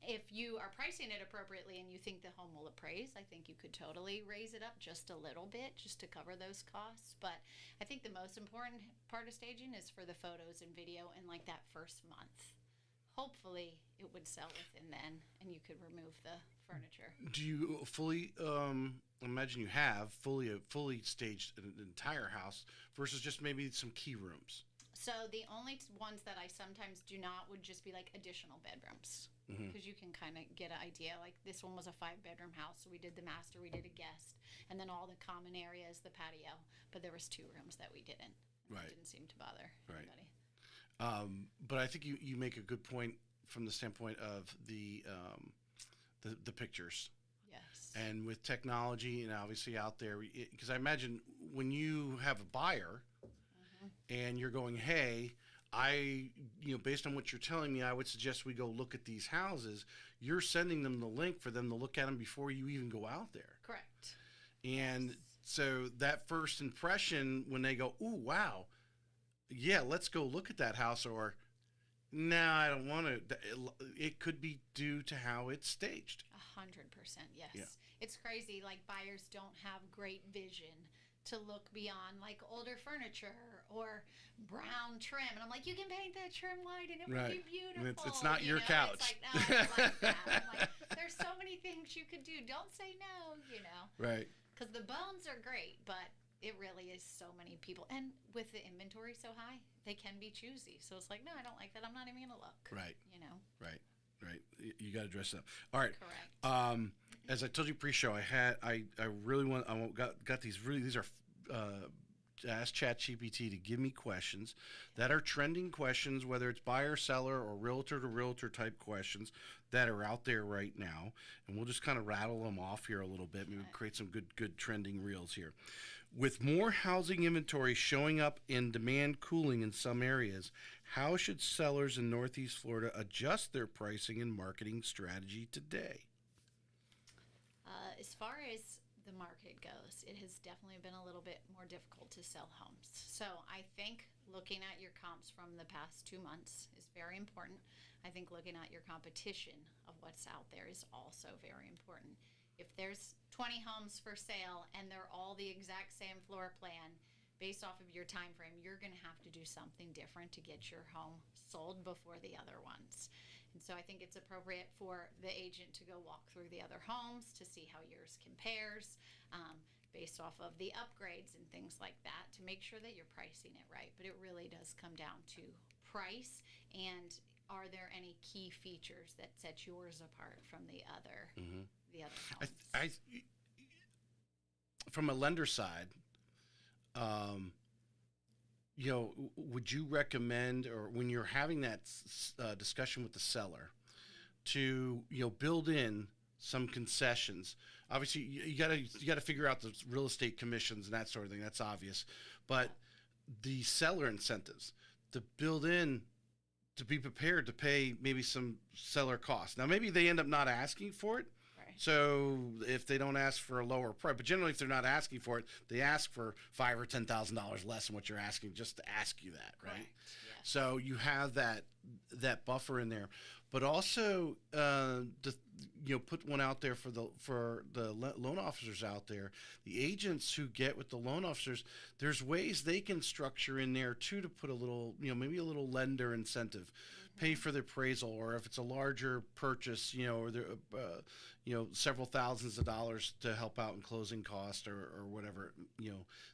If you are pricing it appropriately and you think the home will appraise, I think you could totally raise it up just a little bit just to cover those costs. But I think the most important part of staging is for the photos and video in like that first month. Hopefully it would sell within then and you could remove the furniture. Do you fully imagine you have fully staged an entire house versus just maybe some key rooms? So the only ones that I sometimes do not would just be like additional bedrooms. Because you can kind of get an idea. Like this one was a 5-bedroom house, so we did the master, we did a guest, and then all the common areas, the patio. But there was 2 rooms that we didn't. Right. It didn't seem to bother anybody. But I think you make a good point from the standpoint of the pictures. Yes. And with technology and obviously out there, because I imagine when you have a buyer and you're going, hey, based on what you're telling me, I would suggest we go look at these houses. You're sending them the link for them to look at them before you even go out there. Correct. And so that first impression, when they go, ooh, wow, yeah, let's go look at that house, or no, I don't want to. It could be due to how it's staged. 100%, yes. Yeah. It's crazy. Like buyers don't have great vision to look beyond like older furniture or brown trim, and I'm like, you can paint that trim white and it would be beautiful. It's not your couch. It's like, no, I don't like that. I'm like, there's so many things you could do. Don't say no, Right. Because the bones are great, but it really is so many people, and with the inventory so high, they can be choosy. So it's like, no, I don't like that. I'm not even gonna look. Right. Right. You got to dress up. All right. Correct. As I told you pre-show, I got these are ask ChatGPT to give me questions that are trending questions, whether it's buyer, seller, or realtor to realtor type questions that are out there right now, and we'll just kind of rattle them off here a little bit. Maybe create some good trending reels here. With more housing inventory showing up and demand cooling in some areas, how should sellers in Northeast Florida adjust their pricing and marketing strategy today? As far as the market goes, it has definitely been a little bit more difficult to sell homes. So I think looking at your comps from the past 2 months is very important. I think looking at your competition of what's out there is also very important. If there's 20 homes for sale and they're all the exact same floor plan, based off of your time frame, you're going to have to do something different to get your home sold before the other ones. And so I think it's appropriate for the agent to go walk through the other homes to see how yours compares, based off of the upgrades and things like that, to make sure that you're pricing it right. But it really does come down to price, and are there any key features that set yours apart from the other homes? From a lender side, would you recommend, or when you're having that discussion with the seller, to build in some concessions? Obviously, you got to figure out the real estate commissions and that sort of thing. That's obvious, but the seller incentives to build in, to be prepared to pay maybe some seller costs. Now, maybe they end up not asking for it. So if they don't ask for a lower price, but generally if they're not asking for it, they ask for $5,000 or $10,000 less than what you're asking, just to ask you that, right? Correct. Yes. So you have that buffer in there, but also put one out there for the loan officers out there, the agents who get with the loan officers. There's ways they can structure in there too, to put a little, maybe a little lender incentive, pay for the appraisal, or if it's a larger purchase, or there, several thousands of dollars to help out in closing costs or whatever,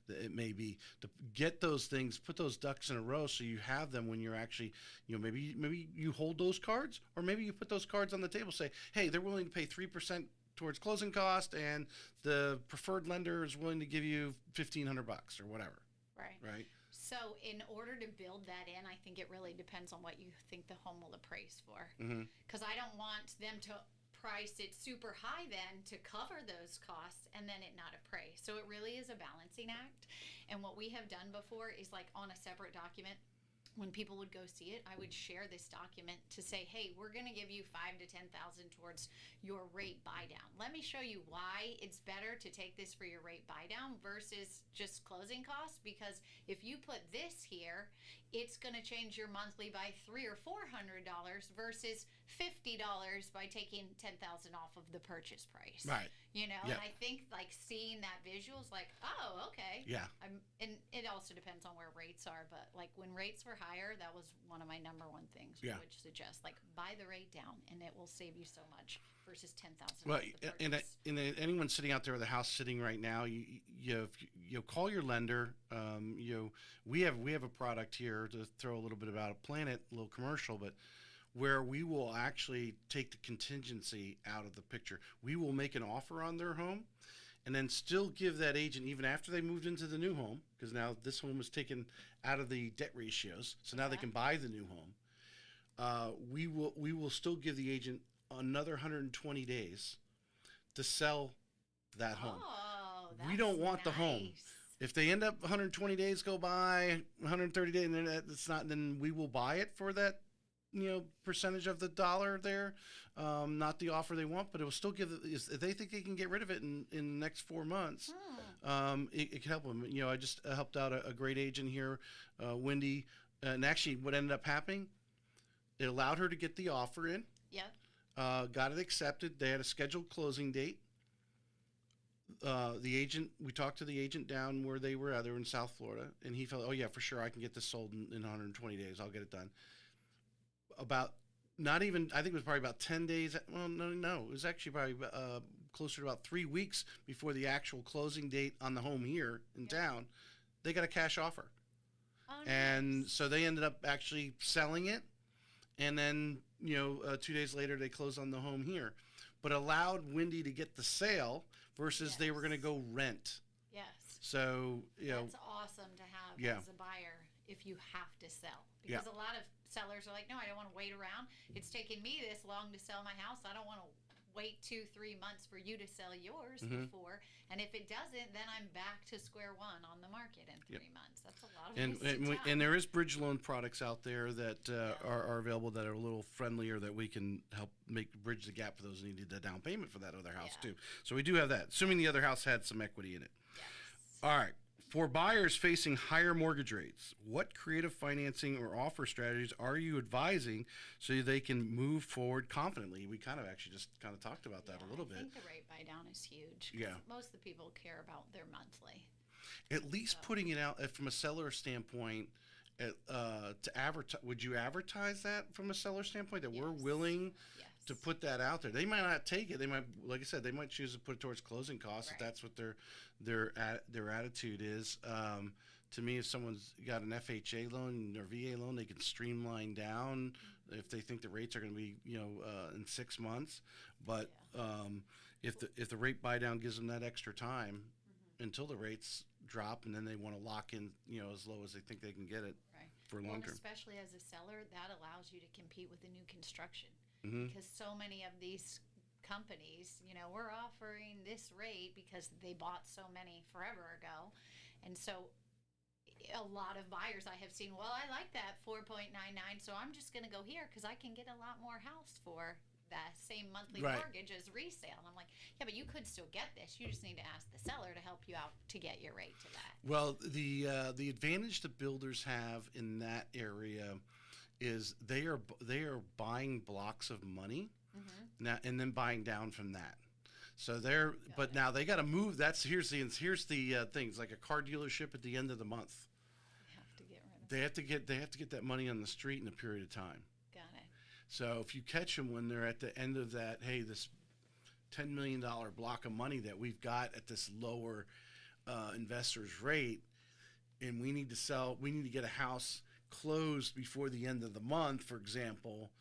it may be, to get those things, put those ducks in a row so you have them when you're actually, maybe you hold those cards, or maybe you put those cards on the table, say, hey, they're willing to pay 3% towards closing cost, and the preferred lender is willing to give you $1,500 or whatever. Right. So in order to build that in, I think it really depends on what you think the home will appraise for. Because I don't want them to price it super high then to cover those costs and then it not appraise. So it really is a balancing act. And what we have done before is, like, on a separate document, when people would go see it, I would share this document to say, hey, we're going to give you $5,000 to $10,000 towards your rate buy down. Let me show you why it's better to take this for your rate buy down versus just closing costs. Because if you put this here, it's going to change your monthly by $300 or $400 versus $50 by taking $10,000 off of the purchase price. Right. And I think, like, seeing that visual is like, oh, okay. Yeah. And it also depends on where rates are, but like when rates were higher, that was one of my number one things we would suggest, like, buy the rate down and it will save you so much versus $10,000. Well, and anyone sitting out there with a house sitting right now, you call your lender. We have a product here to throw a little bit about a planet, a little commercial, but where we will actually take the contingency out of the picture. We will make an offer on their home and then still give that agent, even after they moved into the new home, because now this home is taken out of the debt ratios, so now they can buy the new home. We will still give the agent another 120 days to sell that home. Oh, We don't want nice. the home. If they end up 120 days go by, 130 days, and then it's not, then we will buy it for that, percentage of the dollar there. Not the offer they want, but it will still give. If they think they can get rid of it in the next 4 months, it can help them. I just helped out a great agent here, Wendy, and actually, what ended up happening, it allowed her to get the offer in. Yep. Got it accepted. They had a scheduled closing date. We talked to the agent down where they were in South Florida, and he felt, oh yeah, for sure, I can get this sold in 120 days. I'll get it done. About not even, I think it was probably about 10 days. Well, no, it was actually probably closer to about 3 weeks before the actual closing date on the home here in town. They got a cash offer. Oh, And nice. so they ended up actually selling it. And then, 2 days later, they closed on the home here. But allowed Wendy to get the sale versus they were going to go rent. Yes. So, That's awesome to have as a buyer if you have to sell. Because a lot of sellers are like, no, I don't want to wait around. It's taken me this long to sell my house. I don't want to wait 2-3 months for you to sell yours before. And if it doesn't, then I'm back to square one on the market in 3 months. That's a lot of wasted time. And there is bridge loan products out there that are available that are a little friendlier that we can help bridge the gap for those who needed the down payment for that other house too. So we do have that, assuming the other house had some equity in it. Yes. All right. For buyers facing higher mortgage rates, what creative financing or offer strategies are you advising so they can move forward confidently? We kind of actually just talked about that a little bit. I think the rate buy down is huge. Yeah. Most of the people care about their monthly. At least putting it out from a seller standpoint, to advertise. Would you advertise that from a seller standpoint that we're willing to put that out there? They might not take it. They might, like I said, they might choose to put it towards closing costs if that's what their attitude is. To me, if someone's got an FHA loan or VA loan, they can streamline down if they think the rates are going to be in 6 months. But if the rate buy down gives them that extra time until the rates drop, and then they want to lock in as low as they think they can get it for long term. Especially as a seller, that allows you to compete with the new construction. Mm-hmm. Because so many of these companies, we're offering this rate because they bought so many forever ago. And so a lot of buyers I have seen, well, I like that 4.99, so I'm just going to go here because I can get a lot more house for that same monthly mortgage as resale. And I'm like, yeah, but you could still get this. You just need to ask the seller to help you out to get your rate to that. Well, the advantage the builders have in that area is they are buying blocks of money now and then buying down from that. So now they got to move. Here's the things like a car dealership at the end of the month. They have to get that money on the street in a period of time. Got it. So if you catch them when they're at the end of that, hey, this $10 million block of money that we've got at this lower investor's rate, and we need to get a house closed before the end of the month, for example,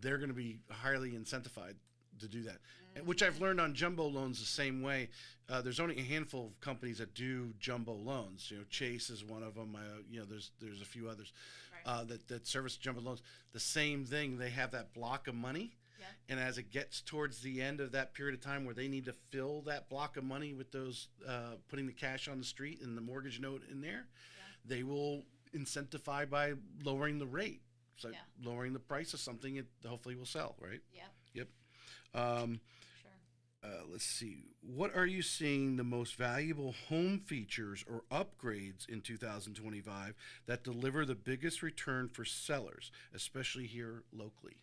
they're going to be highly incentivized to do that. Which I've learned on jumbo loans the same way. There's only a handful of companies that do jumbo loans. Chase is one of them. There's a few others that service jumbo loans. The same thing. They have that block of money, and as it gets towards the end of that period of time where they need to fill that block of money with those putting the cash on the street and the mortgage note in there, they will incentivize by lowering the rate. So lowering the price of something, it hopefully will sell, right? Yep. Let's see. What are you seeing the most valuable home features or upgrades in 2025 that deliver the biggest return for sellers, especially here locally?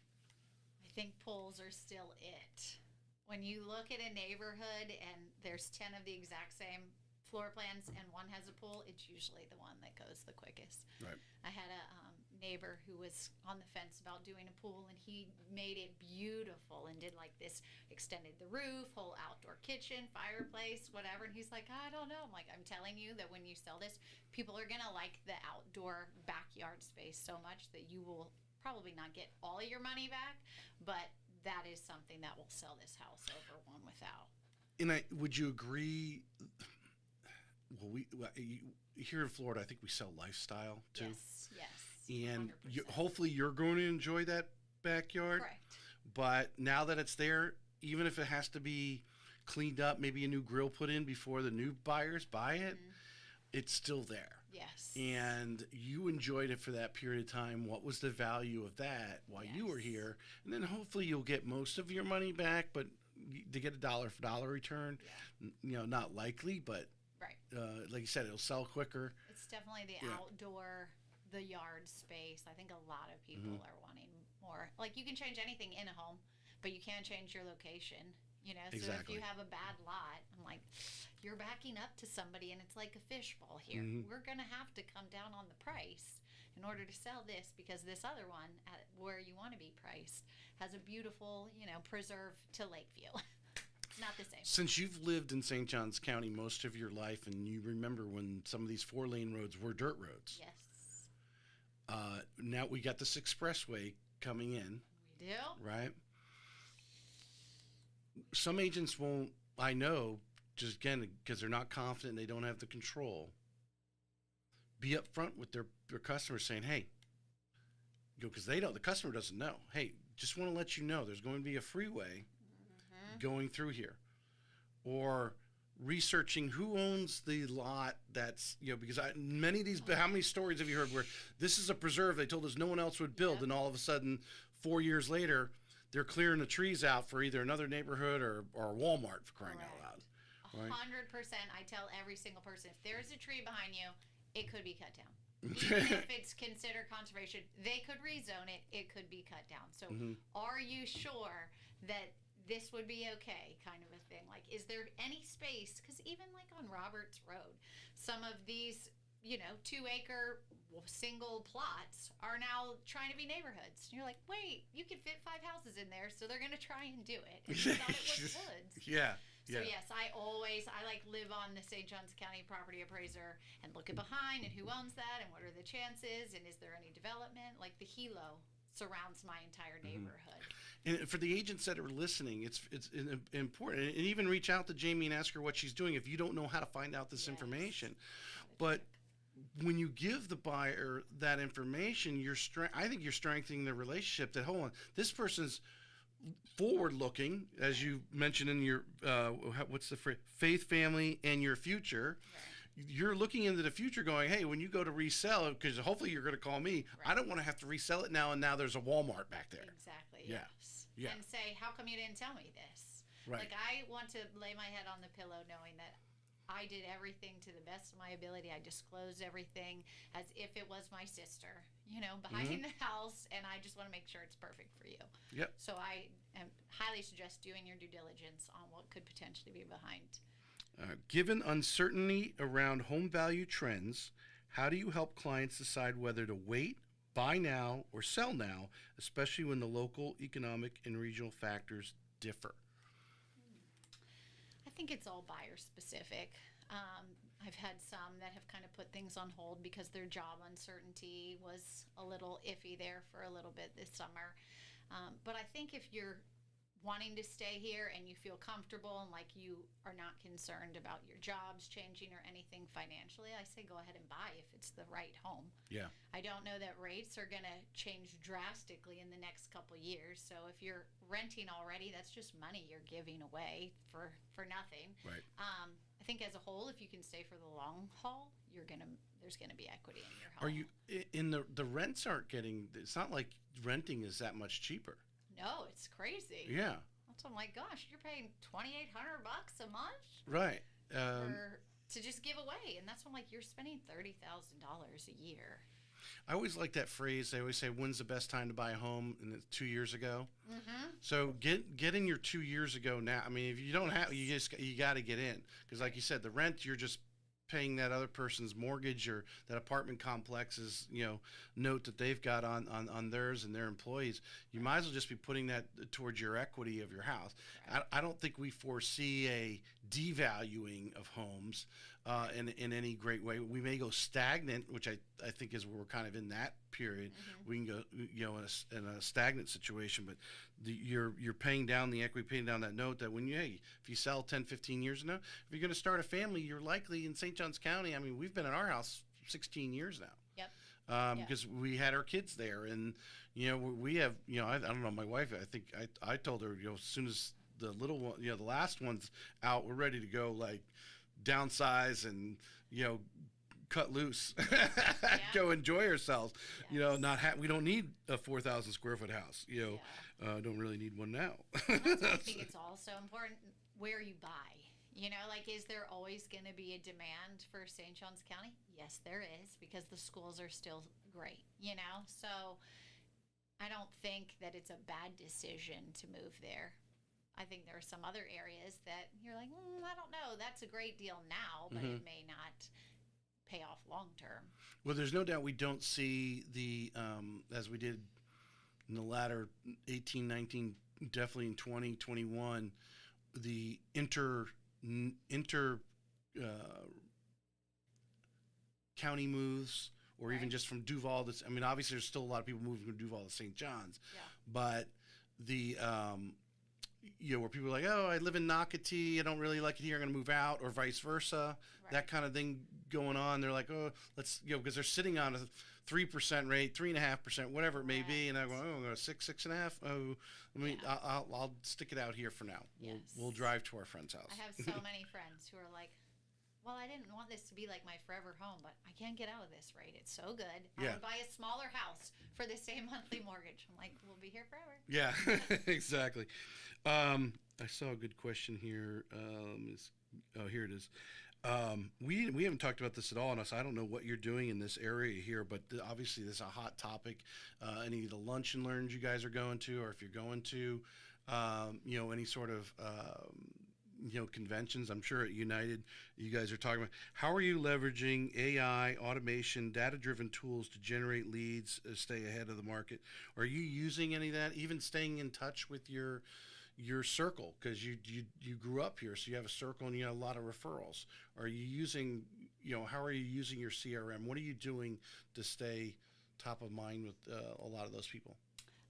I think pools are still it. When you look at a neighborhood and there's 10 of the exact same floor plans and one has a pool, it's usually the one that goes the quickest. Right. I had a neighbor who was on the fence about doing a pool, and he made it beautiful and did like this, extended the roof, whole outdoor kitchen, fireplace, whatever. And he's like, I don't know. I'm like, I'm telling you that when you sell this, people are going to like the outdoor backyard space so much that you will probably not get all of your money back, but that is something that will sell this house over one without. And would you agree? Well, here in Florida, I think we sell lifestyle too. Yes. And 100%. hopefully you're going to enjoy that backyard. Correct. But now that it's there, even if it has to be cleaned up, maybe a new grill put in before the new buyers buy it, it's still there. Yes. And you enjoyed it for that period of time. What was the value of that while you were here? And then hopefully you'll get most of your money back, but to get a dollar for dollar return, not likely, but like you said, it'll sell quicker. It's definitely the outdoor, the yard space. I think a lot of people are wanting more. Like, you can change anything in a home, but you can't change your location. So if you have a bad lot, I'm like, you're backing up to somebody and it's like a fishbowl here. We're going to have to come down on the price in order to sell this, because this other one, where you want to be priced, has a beautiful, preserve to Lakeview. It's not the same. Since you've lived in St. Johns County most of your life, and you remember when some of these 4-lane roads were dirt roads. Yes. Now we got this expressway coming in. We do. Right? Some agents won't, I know, just again, because they're not confident, they don't have the control, be upfront with their customers saying, hey, because the customer doesn't know. Hey, just want to let you know there's going to be a freeway going through here. Or researching who owns the lot that's, because many of these, how many stories have you heard where this is a preserve they told us no one else would build, and all of a sudden 4 years later they're clearing the trees out for either another neighborhood or Walmart, for crying out loud. 100%. I tell every single person, if there's a tree behind you, it could be cut down. Even if it's considered conservation, they could rezone it. It could be cut down. So are you sure that this would be okay, kind of a thing? Like, is there any space? Because even like on Roberts Road, some of these, 2-acre single plots are now trying to be neighborhoods. And you're like, wait, you could fit 5 houses in there, so they're going to try and do it. And thought it was woods. Yeah. So yes, I live on the St. Johns County property appraiser and look at behind and who owns that and what are the chances and is there any development? Like, the helo surrounds my entire neighborhood. And for the agents that are listening, it's important. And even reach out to Jamie and ask her what she's doing if you don't know how to find out this information. But when you give the buyer that information, I think you're strengthening the relationship. That, hold on, this person's forward-looking, as you mentioned in your what's the phrase? Faith, family, and your future. Right. You're looking into the future, going, hey, when you go to resell it, because hopefully you're going to call me. Right. I don't want to have to resell it now, and now there's a Walmart back there. Exactly. Yeah. Yes. Yeah. And say, how come you didn't tell me this? Right. Like, I want to lay my head on the pillow knowing that I did everything to the best of my ability. I disclosed everything as if it was my sister, behind the house, and I just want to make sure it's perfect for you. Yep. So I highly suggest doing your due diligence on what could potentially be behind. Given uncertainty around home value trends, how do you help clients decide whether to wait, buy now, or sell now, especially when the local, economic, and regional factors differ? I think it's all buyer specific. I've had some that have kind of put things on hold because their job uncertainty was a little iffy there for a little bit this summer. But I think if you're wanting to stay here and you feel comfortable and like you are not concerned about your jobs changing or anything financially, I say go ahead and buy if it's the right home. Yeah. I don't know that rates are going to change drastically in the next couple years. So if you're renting already, that's just money you're giving away for nothing. Right. I think as a whole, if you can stay for the long haul, there's gonna be equity in your home. Are you in the rents aren't getting? It's not like renting is that much cheaper. No, it's crazy. Yeah. So I'm like, gosh, you're paying $2,800 a month, right? To just give away, and that's when like you're spending $30,000 a year. I always like that phrase. They always say, "When's the best time to buy a home?" And it's 2 years ago. Mm-hmm. So get in your 2 years ago now. I mean, if you don't have, you got to get in because, like you said, the rent you're just paying that other person's mortgage or that apartment complex's note that they've got on theirs and their employees. You might as well just be putting that towards your equity of your house. Right. I don't think we foresee a devaluing of homes in any great way. We may go stagnant, which I think is where we're kind of in that period. We can go in a stagnant situation, but you're paying down the equity, paying down that note that when if you sell 10, 15 years ago, if you're going to start a family, you're likely in St. Johns County. I mean, we've been in our house 16 years now. Yep. Because we had our kids there, and we have I don't know, my wife, I think I told her as soon as the little one, the last one's out, we're ready to go, like, downsize and cut loose. Go enjoy ourselves. Yes. We don't need a 4,000 square foot house. Don't really need one now. That's why I think it's also important where you buy. Like, is there always going to be a demand for St. Johns County? Yes, there is, because the schools are still great. So I don't think that it's a bad decision to move there. I think there are some other areas that you're like, I don't know, that's a great deal now, but it may not pay off long term. Well, there's no doubt we don't see the, as we did in the latter 18, 19, definitely in 2021, the inter county moves, or even just from Duval. Obviously there's still a lot of people moving from Duval to St. John's, but the where people are like, oh, I live in Nocatee, I don't really like it here, I'm going to move out, or vice versa, that kind of thing going on. They're like, oh, let's, because they're sitting on a 3% rate, 3.5%, whatever it may be, and I go, oh, I'm going to 6.5. Oh, I'll stick it out here for now. Yes. We'll drive to our friend's house. I have so many friends who are like, well, I didn't want this to be like my forever home, but I can't get out of this rate. It's so good. I would buy a smaller house for the same monthly mortgage. I'm like, we'll be here forever. Yeah, exactly. I saw a good question here. Here it is. We haven't talked about this at all, and I don't know what you're doing in this area here, but obviously this is a hot topic. Any of the lunch and learns you guys are going to, or if you're going to, any sort of conventions. I'm sure at United you guys are talking about, how are you leveraging AI, automation, data-driven tools to generate leads, stay ahead of the market? Are you using any of that, even staying in touch with your circle, because you grew up here, so you have a circle and you have a lot of referrals? Are you using, how are you using your CRM? What are you doing to stay top of mind with a lot of those people?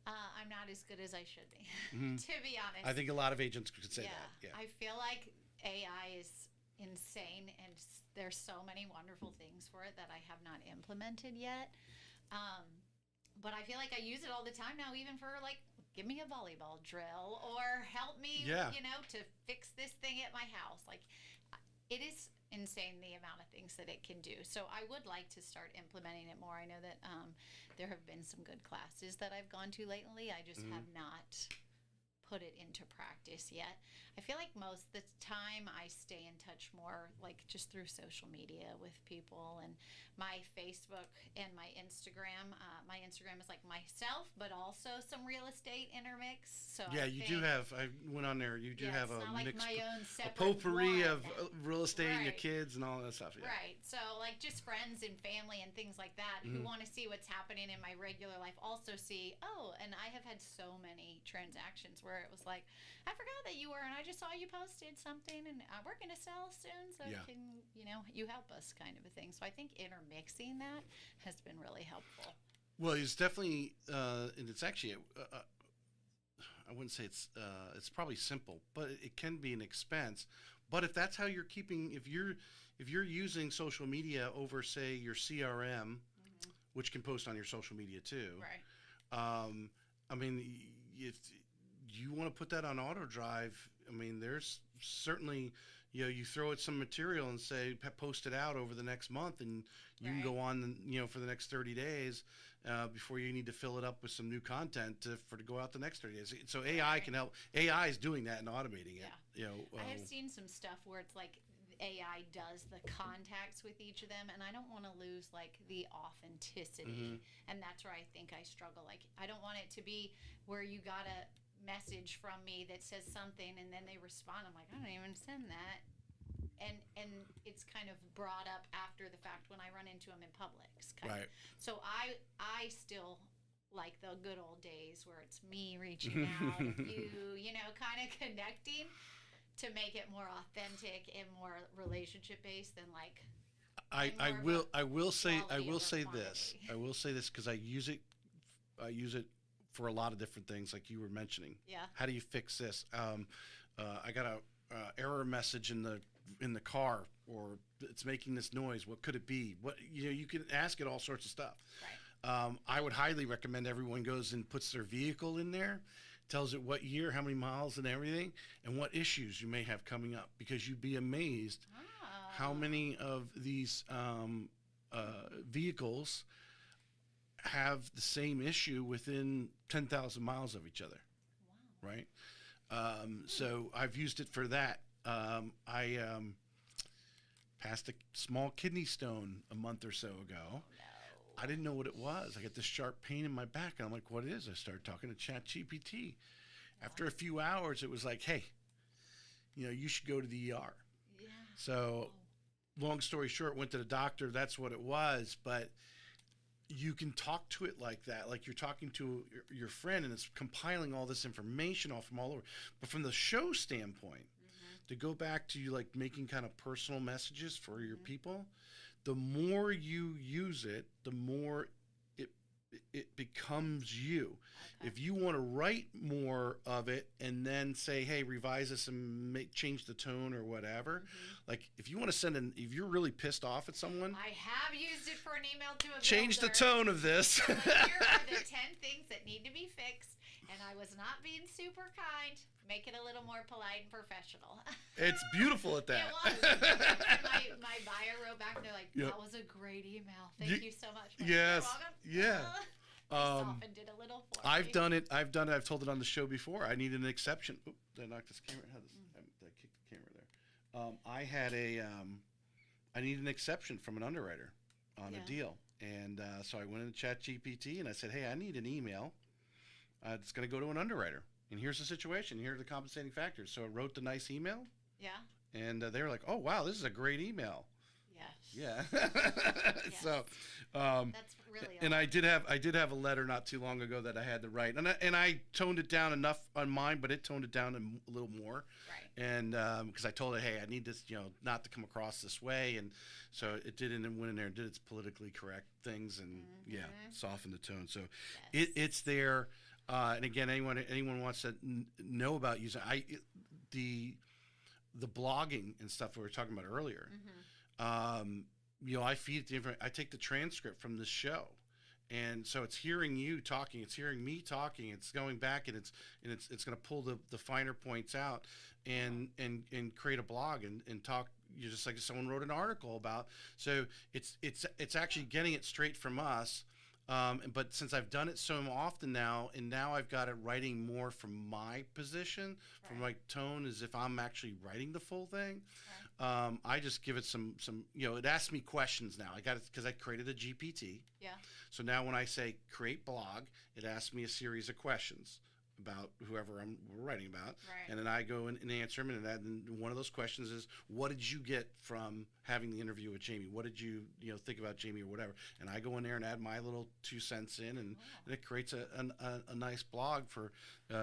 I'm not as good as I should be, Mm-hmm. to be honest. I think a lot of agents could say that. Yeah. I feel like AI is insane, and there's so many wonderful things for it that I have not implemented yet. But I feel like I use it all the time now, even for, like, give me a volleyball drill, or help me, to fix this thing at my house. Like, it is insane the amount of things that it can do. So I would like to start implementing it more. I know that there have been some good classes that I've gone to lately. I just have not put it into practice yet. I feel like most of the time I stay in touch more, like, just through social media with people, and my Facebook and my Instagram. My Instagram is like myself, but also some real estate intermix. So yeah, do have. I went on there. You do have a like mixed, my own a potpourri one. of real estate and your kids and all that stuff. Yeah. Right. So, like, just friends and family and things like that who want to see what's happening in my regular life also see, oh, and I have had so many transactions where it was like, I forgot that you were, and I just saw you posted something, and we're going to sell soon, so can you help us, kind of a thing. So I think intermixing that has been really helpful. Well, it's definitely, and it's actually, I wouldn't say it's probably simple, but it can be an expense. But if that's how you're keeping, if you're using social media over, say, your CRM, which can post on your social media too, right? If you want to put that on auto drive, there's certainly, you throw it some material and say, post it out over the next month, and you can go on, for the next 30 days before you need to fill it up with some new content to go out the next 30 days. So AI can help. AI is doing that and automating it. I have seen some stuff where it's like AI does the contacts with each of them, and I don't want to lose, like, the authenticity, and that's where I think I struggle. Like, I don't want it to be where you got a message from me that says something and then they respond. I'm like, I don't even send that. and it's kind of brought up after the fact when I run into them in Publix. Right. So I still like the good old days where it's me reaching out, and you know, kind of connecting to make it more authentic and more relationship based than like. I will say this because I use it for a lot of different things like you were mentioning. Yeah. How do you fix this? I got a error message in the car, or it's making this noise. What could it be? What, you know, you can ask it all sorts of stuff. Right. I would highly recommend everyone goes and puts their vehicle in there, tells it what year, how many miles and everything, and what issues you may have coming up, because you'd be amazed how many of these vehicles have the same issue within 10,000 miles of each other. Wow. Right? So I've used it for that. I passed a small kidney stone a month or so ago. No. I didn't know what it was. I got this sharp pain in my back, and I'm like, what is it? I started talking to ChatGPT. After a few hours, it was like, hey, you know, you should go to the ER. Yeah. So long story short, went to the doctor. That's what it was. But you can talk to it like that, like you're talking to your friend, and it's compiling all this information off from all over. But from the show standpoint, to go back to you like making kind of personal messages for your people, the more you use it, the more it becomes you. Okay. If you want to write more of it and then say, hey, revise this and change the tone or whatever, like if you want to if you're really pissed off at someone, I have used it for an email to a change builder. the tone of this. Like, here are the 10 things that need to be fixed, and I was not being super kind. Make it a little more polite and professional. It's beautiful at that. It was. my buyer wrote back, and they're like, that was a great email. Thank you so much. Like, yes. You're welcome. Yeah. Softened it a little for I've me. done it. I've told it on the show before. I needed an exception. Oop, did I knock this camera? How this? I kicked the camera there. I needed an exception from an underwriter on a deal. And so I went into ChatGPT and I said, hey, I need an email. It's going to go to an underwriter. And here's the situation. Here are the compensating factors. So I wrote the nice email. Yeah. And they were like, oh, wow, this is a great email. Yes. Yeah. Yes. So, that's really. And I did have a letter not too long ago that I had to write, and I toned it down enough on mine, but it toned it down a little more. Right. And because I told it, hey, I need this, you know, not to come across this way, and so it did, and went in there and did its politically correct things, and softened the tone. So it's there. And again, anyone wants to know about using the blogging and stuff we were talking about earlier. You know, I feed it I take the transcript from this show, and so it's hearing you talking, it's hearing me talking, it's going back, and it's going to pull the finer points out, and create a blog and talk. You just like someone wrote an article about. So it's actually getting it straight from us. But since I've done it so often now, and now I've got it writing more from my position, from my tone, as if I'm actually writing the full thing. I just give it some, you know, it asks me questions now. I got it because I created a GPT. Yeah. So now when I say create blog, it asks me a series of questions about whoever we're writing about. Right. And then I go and answer them. And one of those questions is, what did you get from having the interview with Jamie? What did you think about Jamie or whatever? And I go in there and add my little 2 cents in, and it creates a nice blog for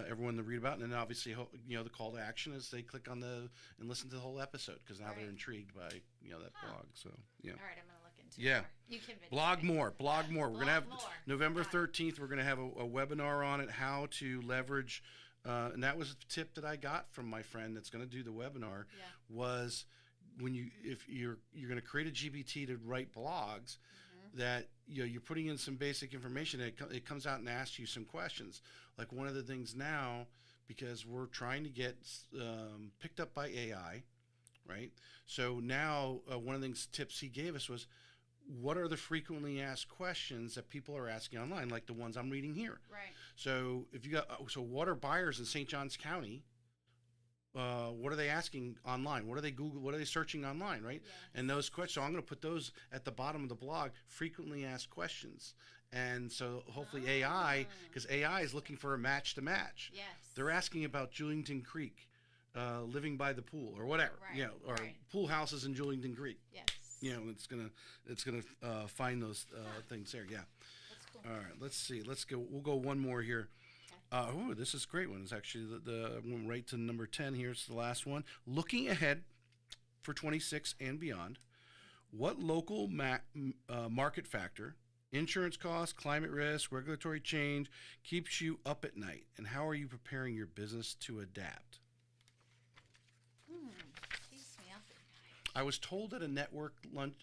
everyone to read about. And then obviously, you know, the call to action is they click on and listen to the whole episode, because now they're intrigued by, you know, that blog. So, yeah. All right, I'm going to look into it more. You convinced Blog me. more. We're going to have more. November 13th, we're going to have a webinar on it, how to leverage, and that was a tip that I got from my friend that's going to do the webinar, was if you're going to create a GPT to write blogs, that, you know, you're putting in some basic information, it comes out and asks you some questions. Like one of the things now, because we're trying to get picked up by AI, right? So now one of the tips he gave us was, what are the frequently asked questions that people are asking online, like the ones I'm reading here? Right. So if you got, what are buyers in St. Johns County? What are they asking online? What are they Google? What are they searching online? Right. Yes. And those questions. So I'm going to put those at the bottom of the blog. Frequently asked questions. And so hopefully AI, because AI is looking for a match to match. Yes. They're asking about Julington Creek. living by the pool or whatever, Right, or right. pool houses in Julington Creek. Yes. It's gonna find those things there. Yeah. That's cool. All right. Let's see. Let's go. We'll go one more here. This is a great one. It's actually the went right to number 10. Here's the last one. Looking ahead for 26 and beyond, what local market factor, insurance costs, climate risk, regulatory change keeps you up at night, and how are you preparing your business to adapt? Keeps me up at night. I was told at a network lunch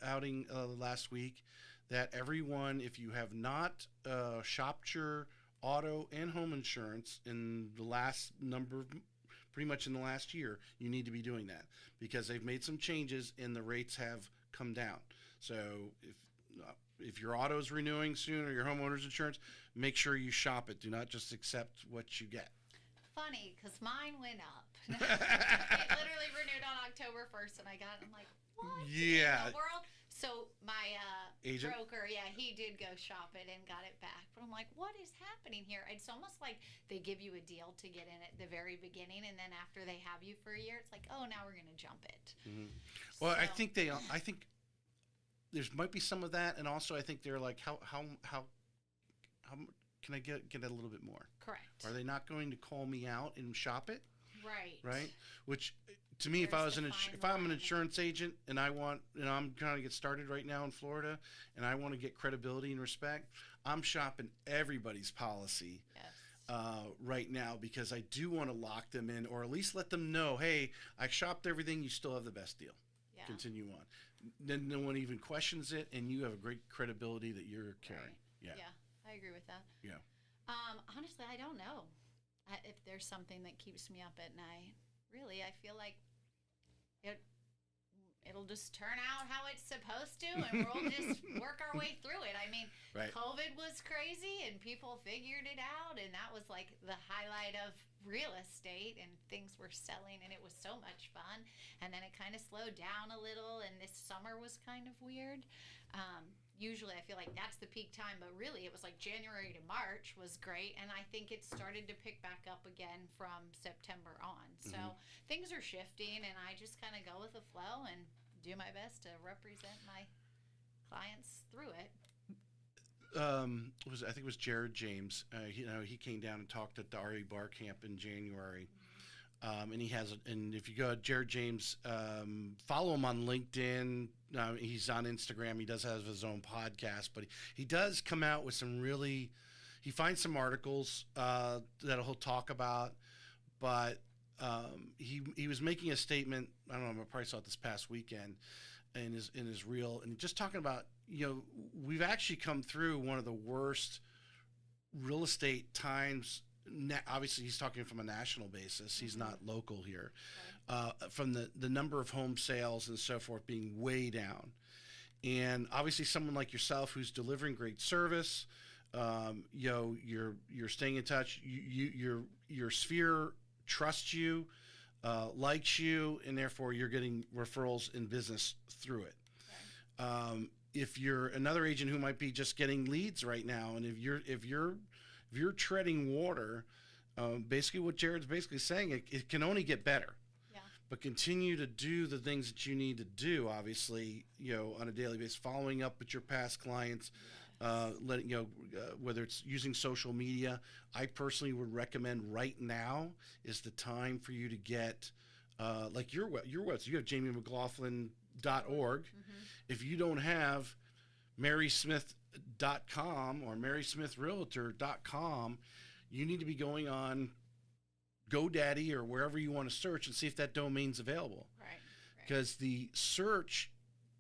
outing last week that everyone, if you have not shopped your auto and home insurance in the last pretty much in the last year, you need to be doing that because they've made some changes and the rates have come down. So if your auto is renewing soon or your homeowner's insurance, make sure you shop it. Do not just accept what you get. Funny, because mine went up. It literally renewed on October 1st, and I got it. I'm like, what Yeah. in the world? So my Agent? broker, he did go shop it and got it back. But I'm like, what is happening here? It's almost like they give you a deal to get in at the very beginning, and then after they have you for a year, it's like, oh, now we're going to jump it. Mm-hmm. Well, I think there might be some of that, and also I think they're like, how can I get a little bit more? Correct. Are they not going to call me out and shop it? Right. Which, to me, if There's I'm an line. insurance agent and I'm trying to get started right now in Florida, and I want to get credibility and respect, I'm shopping everybody's policy. Yes. Right now because I do want to lock them in, or at least let them know, hey, I shopped everything. You still have the best deal. Yeah. Continue on. Then no one even questions it, and you have a great credibility that you're carrying. Right. Yeah, I agree with that. Yeah. Honestly, I don't know if there's something that keeps me up at night. Really, I feel like it'll just turn out how it's supposed to, and we'll just work our way through it. I mean, Right. COVID was crazy, and people figured it out, and that was like the highlight of real estate, and things were selling, and it was so much fun. And then it kind of slowed down a little, and this summer was kind of weird. Usually I feel like that's the peak time, but really it was like January to March was great, and I think it started to pick back up again from September on. So things are shifting, and I just kind of go with the flow and do my best to represent my clients through it. I think it was Jared James. He came down and talked at the RE Bar Camp in January. And and if you go to Jared James, follow him on LinkedIn. He's on Instagram. He does have his own podcast, but he does come out with he finds some articles that he'll talk about. But he was making a statement. I don't know. I probably saw it this past weekend in his reel, and just talking about we've actually come through one of the worst real estate times. Obviously, he's talking from a national basis. He's not local here. From the number of home sales and so forth being way down, and obviously someone like yourself who's delivering great service, you're staying in touch. Your sphere trusts you, likes you, and therefore you're getting referrals in business through it. Right. If you're another agent who might be just getting leads right now, and if you're treading water, basically what Jared's basically saying, it can only get better. Yeah. But continue to do the things that you need to do, obviously, on a daily basis, following up with your past clients, whether it's using social media. I personally would recommend right now is the time for you to get, like your website. You have Jamie McLaughlin.org. If you don't have marysmith.com or marysmithrealtor.com, you need to be going on GoDaddy or wherever you want to search and see if that domain's available. Right. Because the search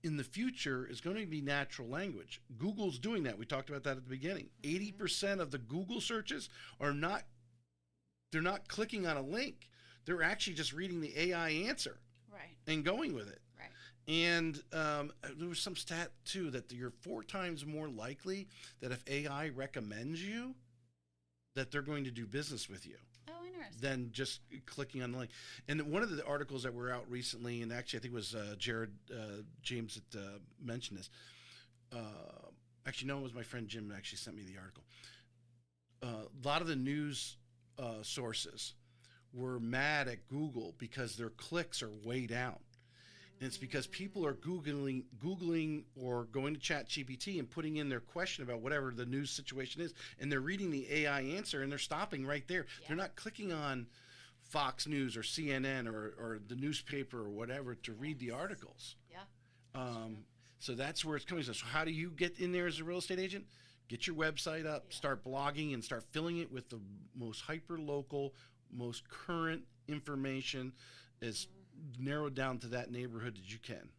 in the future is going to be natural language. Google's doing that. We talked about that at the beginning. 80% of the Google searches they're not clicking on a link. They're actually just reading the AI answer. Right. And going with it. Right. And there was some stat, too, that you're 4 times more likely that if AI recommends you, that they're going to do business with you. Oh, interesting. Than just clicking on the link. And one of the articles that were out recently, and actually I think it was Jared James that mentioned this. Actually, no, it was my friend Jim that actually sent me the article. A lot of the news sources were mad at Google because their clicks are way down. And it's because people are Googling or going to ChatGPT and putting in their question about whatever the news situation is, and they're reading the AI answer and they're stopping right there. Yeah. They're not clicking on Fox News or CNN or the newspaper or whatever to read the articles. Yeah. So that's where it's coming from. So how do you get in there as a real estate agent? Get your website up, start blogging, and start filling it with the most hyper-local, most current information as narrowed down to that neighborhood that you can.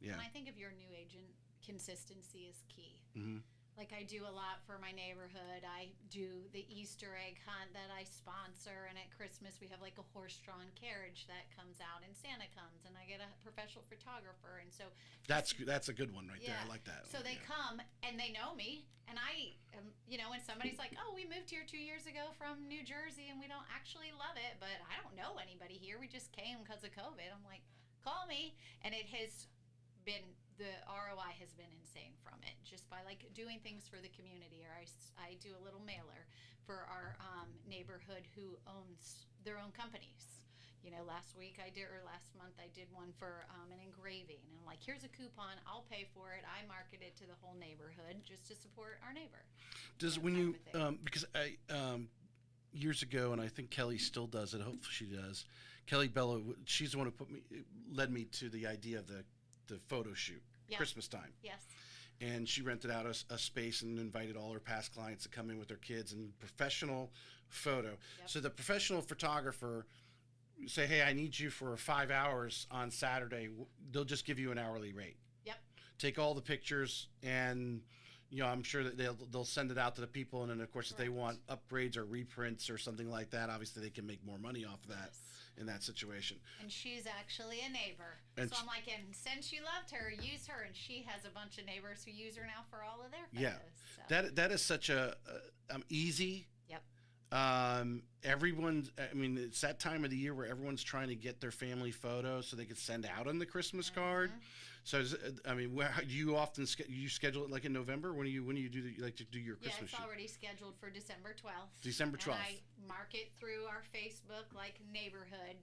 Yeah. And I think if you're a new agent, consistency is key. Mm-hmm. Like I do a lot for my neighborhood. I do the Easter egg hunt that I sponsor, and at Christmas we have like a horse-drawn carriage that comes out, and Santa comes, and I get a professional photographer, and so that's a good one right there. I like that. So they come and they know me, and I, when somebody's like, "Oh, we moved here 2 years ago from New Jersey, and we don't actually love it, but I don't know anybody here. We just came because of COVID." I'm like, "Call me," and it has been. The ROI has been insane from it, just by like doing things for the community. Or I do a little mailer for our neighborhood who owns their own companies. Last month I did one for an engraving, and I'm like, here's a coupon, I'll pay for it. I market it to the whole neighborhood just to support our neighbor. Does when you because I years ago, and I think Kelly still does it. Hopefully she does. Kelly Bello, she's the one who led me to the idea of the photo shoot, Christmas time. Yes. And she rented out a space and invited all her past clients to come in with their kids and professional photo. Yep. So the professional photographer say, hey, I need you for 5 hours on Saturday. They'll just give you an hourly rate. Yep. Take all the pictures, and I'm sure that they'll send it out to the people. And then of course, Correct. If they want upgrades or reprints or something like that, obviously they can make more money off of that. Yes. In that situation. And she's actually a neighbor. And so I'm like, and since you loved her, use her. And she has a bunch of neighbors who use her now for all of their photos. Yeah. So. That is such a easy. Yep. It's that time of the year where everyone's trying to get their family photos so they could send out on the Christmas card. So, where do you often you schedule it like in November? When do you like to do your Christmas shoot? Yeah, it's already scheduled for December 12th. December 12th. And I mark it through our Facebook neighborhood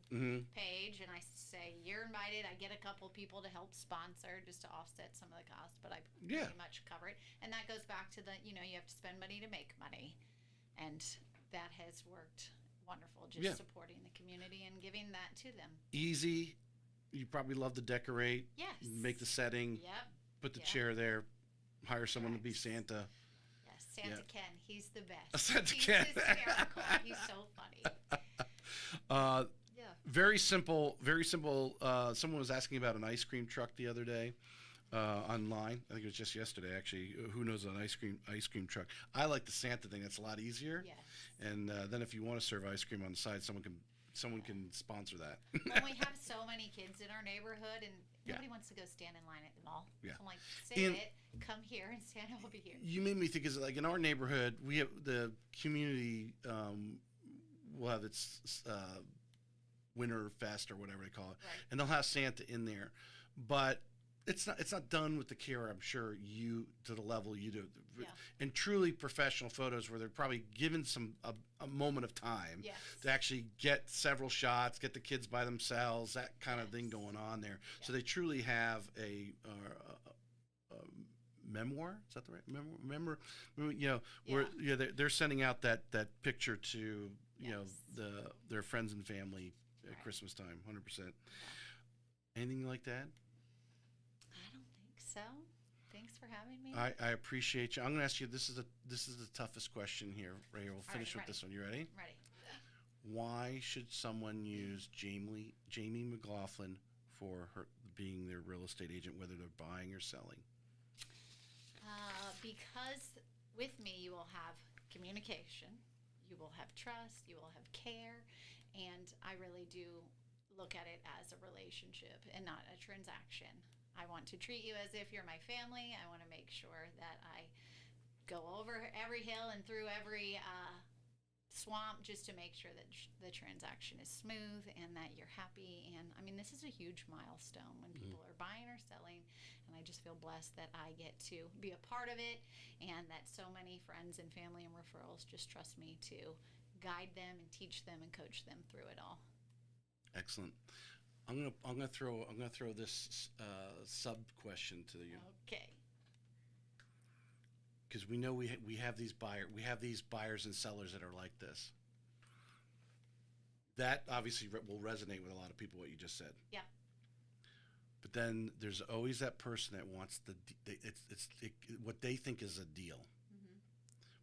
page, and I say you're invited. I get a couple people to help sponsor just to offset some of the costs, but I pretty much cover it. And that goes back to you have to spend money to make money, and that has worked wonderful. Just supporting the community and giving that to them. Easy. You probably love to decorate. Yes. Make the setting. Yep. Put the chair there. Hire someone to be Santa. Yes, Santa Ken. He's the best. Santa He's Ken. hysterical. He's so funny. Very simple. Very simple. Someone was asking about an ice cream truck the other day online. I think it was just yesterday, actually. Who knows an ice cream truck? I like the Santa thing. That's a lot easier. Yes. And then if you want to serve ice cream on the side, someone can sponsor that. Well, we have so many kids in our neighborhood, and nobody wants to go stand in line at the mall. Yeah. So I'm like, save it, come here, and Santa will be here. You made me think, like in our neighborhood, we have the community will have its Winter Fest or whatever they call it, right. And they'll have Santa in there, but it's not done with the care, I'm sure, to the level you do. Yeah. And truly professional photos where they're probably given a moment of time to actually get several shots, get the kids by themselves, that kind of thing going on there. Yeah. So they truly have a memoir. Is that the right memoir? Where they're sending out that picture to their friends and family at Christmas time, 100%. Anything like that? So, thanks for having me. I appreciate you. I'm going to ask you. This is the toughest question here, Ray. We'll finish with this one. You ready? Ready. Why should someone use Jamie McLaughlin for being their real estate agent, whether they're buying or selling? Because with me, you will have communication, you will have trust, you will have care, and I really do look at it as a relationship and not a transaction. I want to treat you as if you're my family. I want to make sure that I go over every hill and through every swamp just to make sure that the transaction is smooth and that you're happy. And this is a huge milestone when people are buying or selling. And I just feel blessed that I get to be a part of it, and that so many friends and family and referrals just trust me to guide them and teach them and coach them through it all. Excellent. I'm gonna throw this sub question to you, Okay. because we know we have these buyers and sellers that are like this. That obviously will resonate with a lot of people, what you just said. Yeah. But then there's always that person that wants what they think is a deal. Mm-hmm.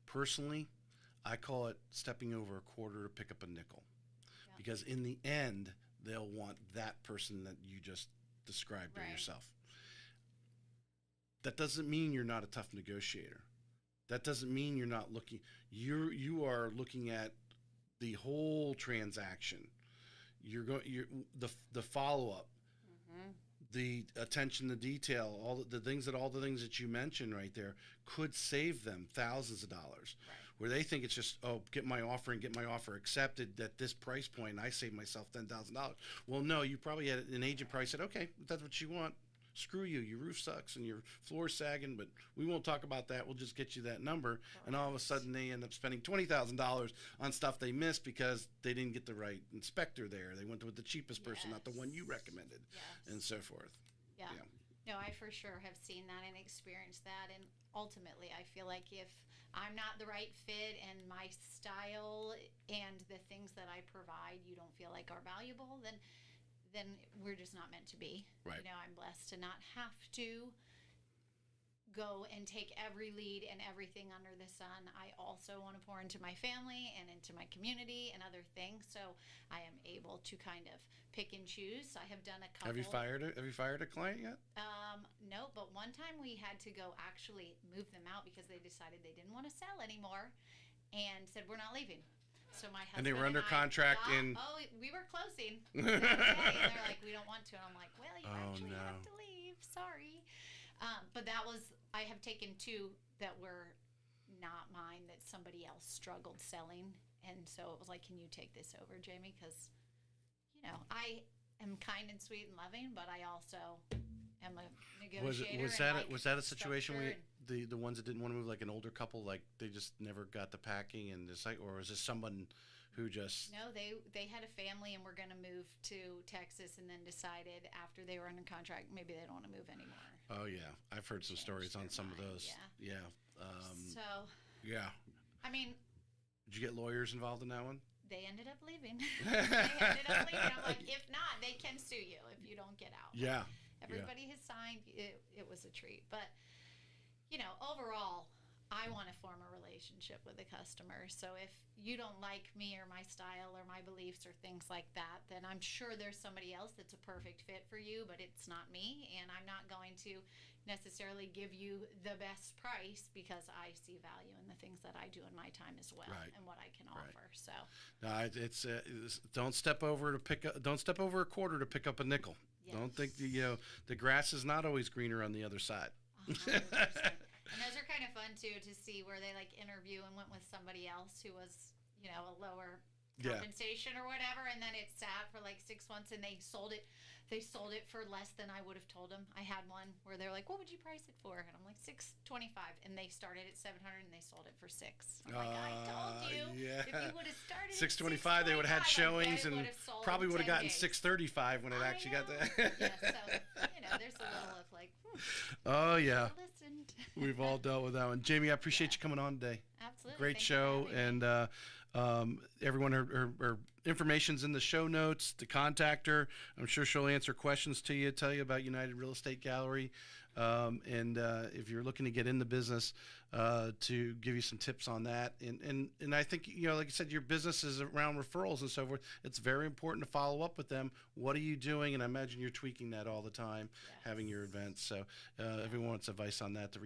Personally, I call it stepping over a quarter to pick up a nickel, Yeah. because in the end, they'll want that person that you just described to Right. yourself. That doesn't mean you're not a tough negotiator. That doesn't mean you're not looking. You are looking at the whole transaction. You're the follow up, Mm-hmm. the attention to detail, all the things that you mentioned right there could save them thousands of dollars. Right. Where they think it's just, oh, get my offer accepted at this price point, and I save myself $10,000. Well, no, you probably had an agent probably said, okay, if that's what you want, screw you. Your roof sucks and your floor's sagging, but we won't talk about that. We'll just get you that number. And all of a sudden they end up spending $20,000 on stuff they missed because they didn't get the right inspector there. They went with the cheapest person, not the one you recommended, Yes. and so forth. Yeah. Yeah. No, I for sure have seen that and experienced that. And ultimately, I feel like if I'm not the right fit and my style and the things that I provide you don't feel like are valuable, then we're just not meant to be. Right. You know, I'm blessed to not have to go and take every lead and everything under the sun. I also want to pour into my family and into my community and other things. So I am able to kind of pick and choose. I have done a couple. Have you fired a client yet? No, but one time we had to go actually move them out because they decided they didn't want to sell anymore and said, we're not leaving. So my husband And they were under contract in. Oh, we were closing. That day, and they're like, we don't want to. And I'm like, well, you actually no. have to leave. Sorry. But that was, I have taken two that were not mine that somebody else struggled selling. And so it was like, can you take this over, Jamie? Because, you know, I am kind and sweet and loving, but I also am a negotiator. Was that a situation where structure the ones that didn't want to move, like an older couple, like they just never got the packing and it's like, or was this someone who just? No, they had a family and were going to move to Texas and then decided after they were under contract maybe they don't want to move anymore. Oh yeah, I've heard some stories on some of those. Yeah. So. Yeah. I mean. Did you get lawyers involved in that one? They ended up leaving. I'm like, if not, they can sue you if you don't get out. Yeah. Everybody has signed. It was a treat. But, you know, overall, I want to form a relationship with the customer. So if you don't like me or my style or my beliefs or things like that, then I'm sure there's somebody else that's a perfect fit for you, but it's not me. And I'm not going to necessarily give you the best price because I see value in the things that I do in my time as well, right. and what I can offer. So no, it's don't step over a quarter to pick up a nickel. Yes. Don't think the grass is not always greener on the other side. 100%. And those are kind of fun too to see where they like interview and went with somebody else who was, you know, a lower compensation or whatever, and then it sat for like 6 months and they sold it for less than I would have told them. I had one where they're like, what would you price it for? And I'm like, $625, and they started at $700 and they sold it for $6. I'm like, I told you. Yeah. If you would have started $625, they would have had showings and probably would have gotten $635 when it actually got there. Yeah, so you know, there's a little of like, oh yeah, listened. We've all dealt with that one. Jamie, I appreciate you coming on today. Absolutely. Great show. And everyone, her information's in the show notes to contact her. I'm sure she'll answer questions to you, tell you about United Real Estate Gallery. And if you're looking to get in the business, to give you some tips on that. And I think, you know, like I said, your business is around referrals and so forth. It's very important to follow up with them. What are you doing? And I imagine you're tweaking that all the time, having your events. So everyone wants advice on that to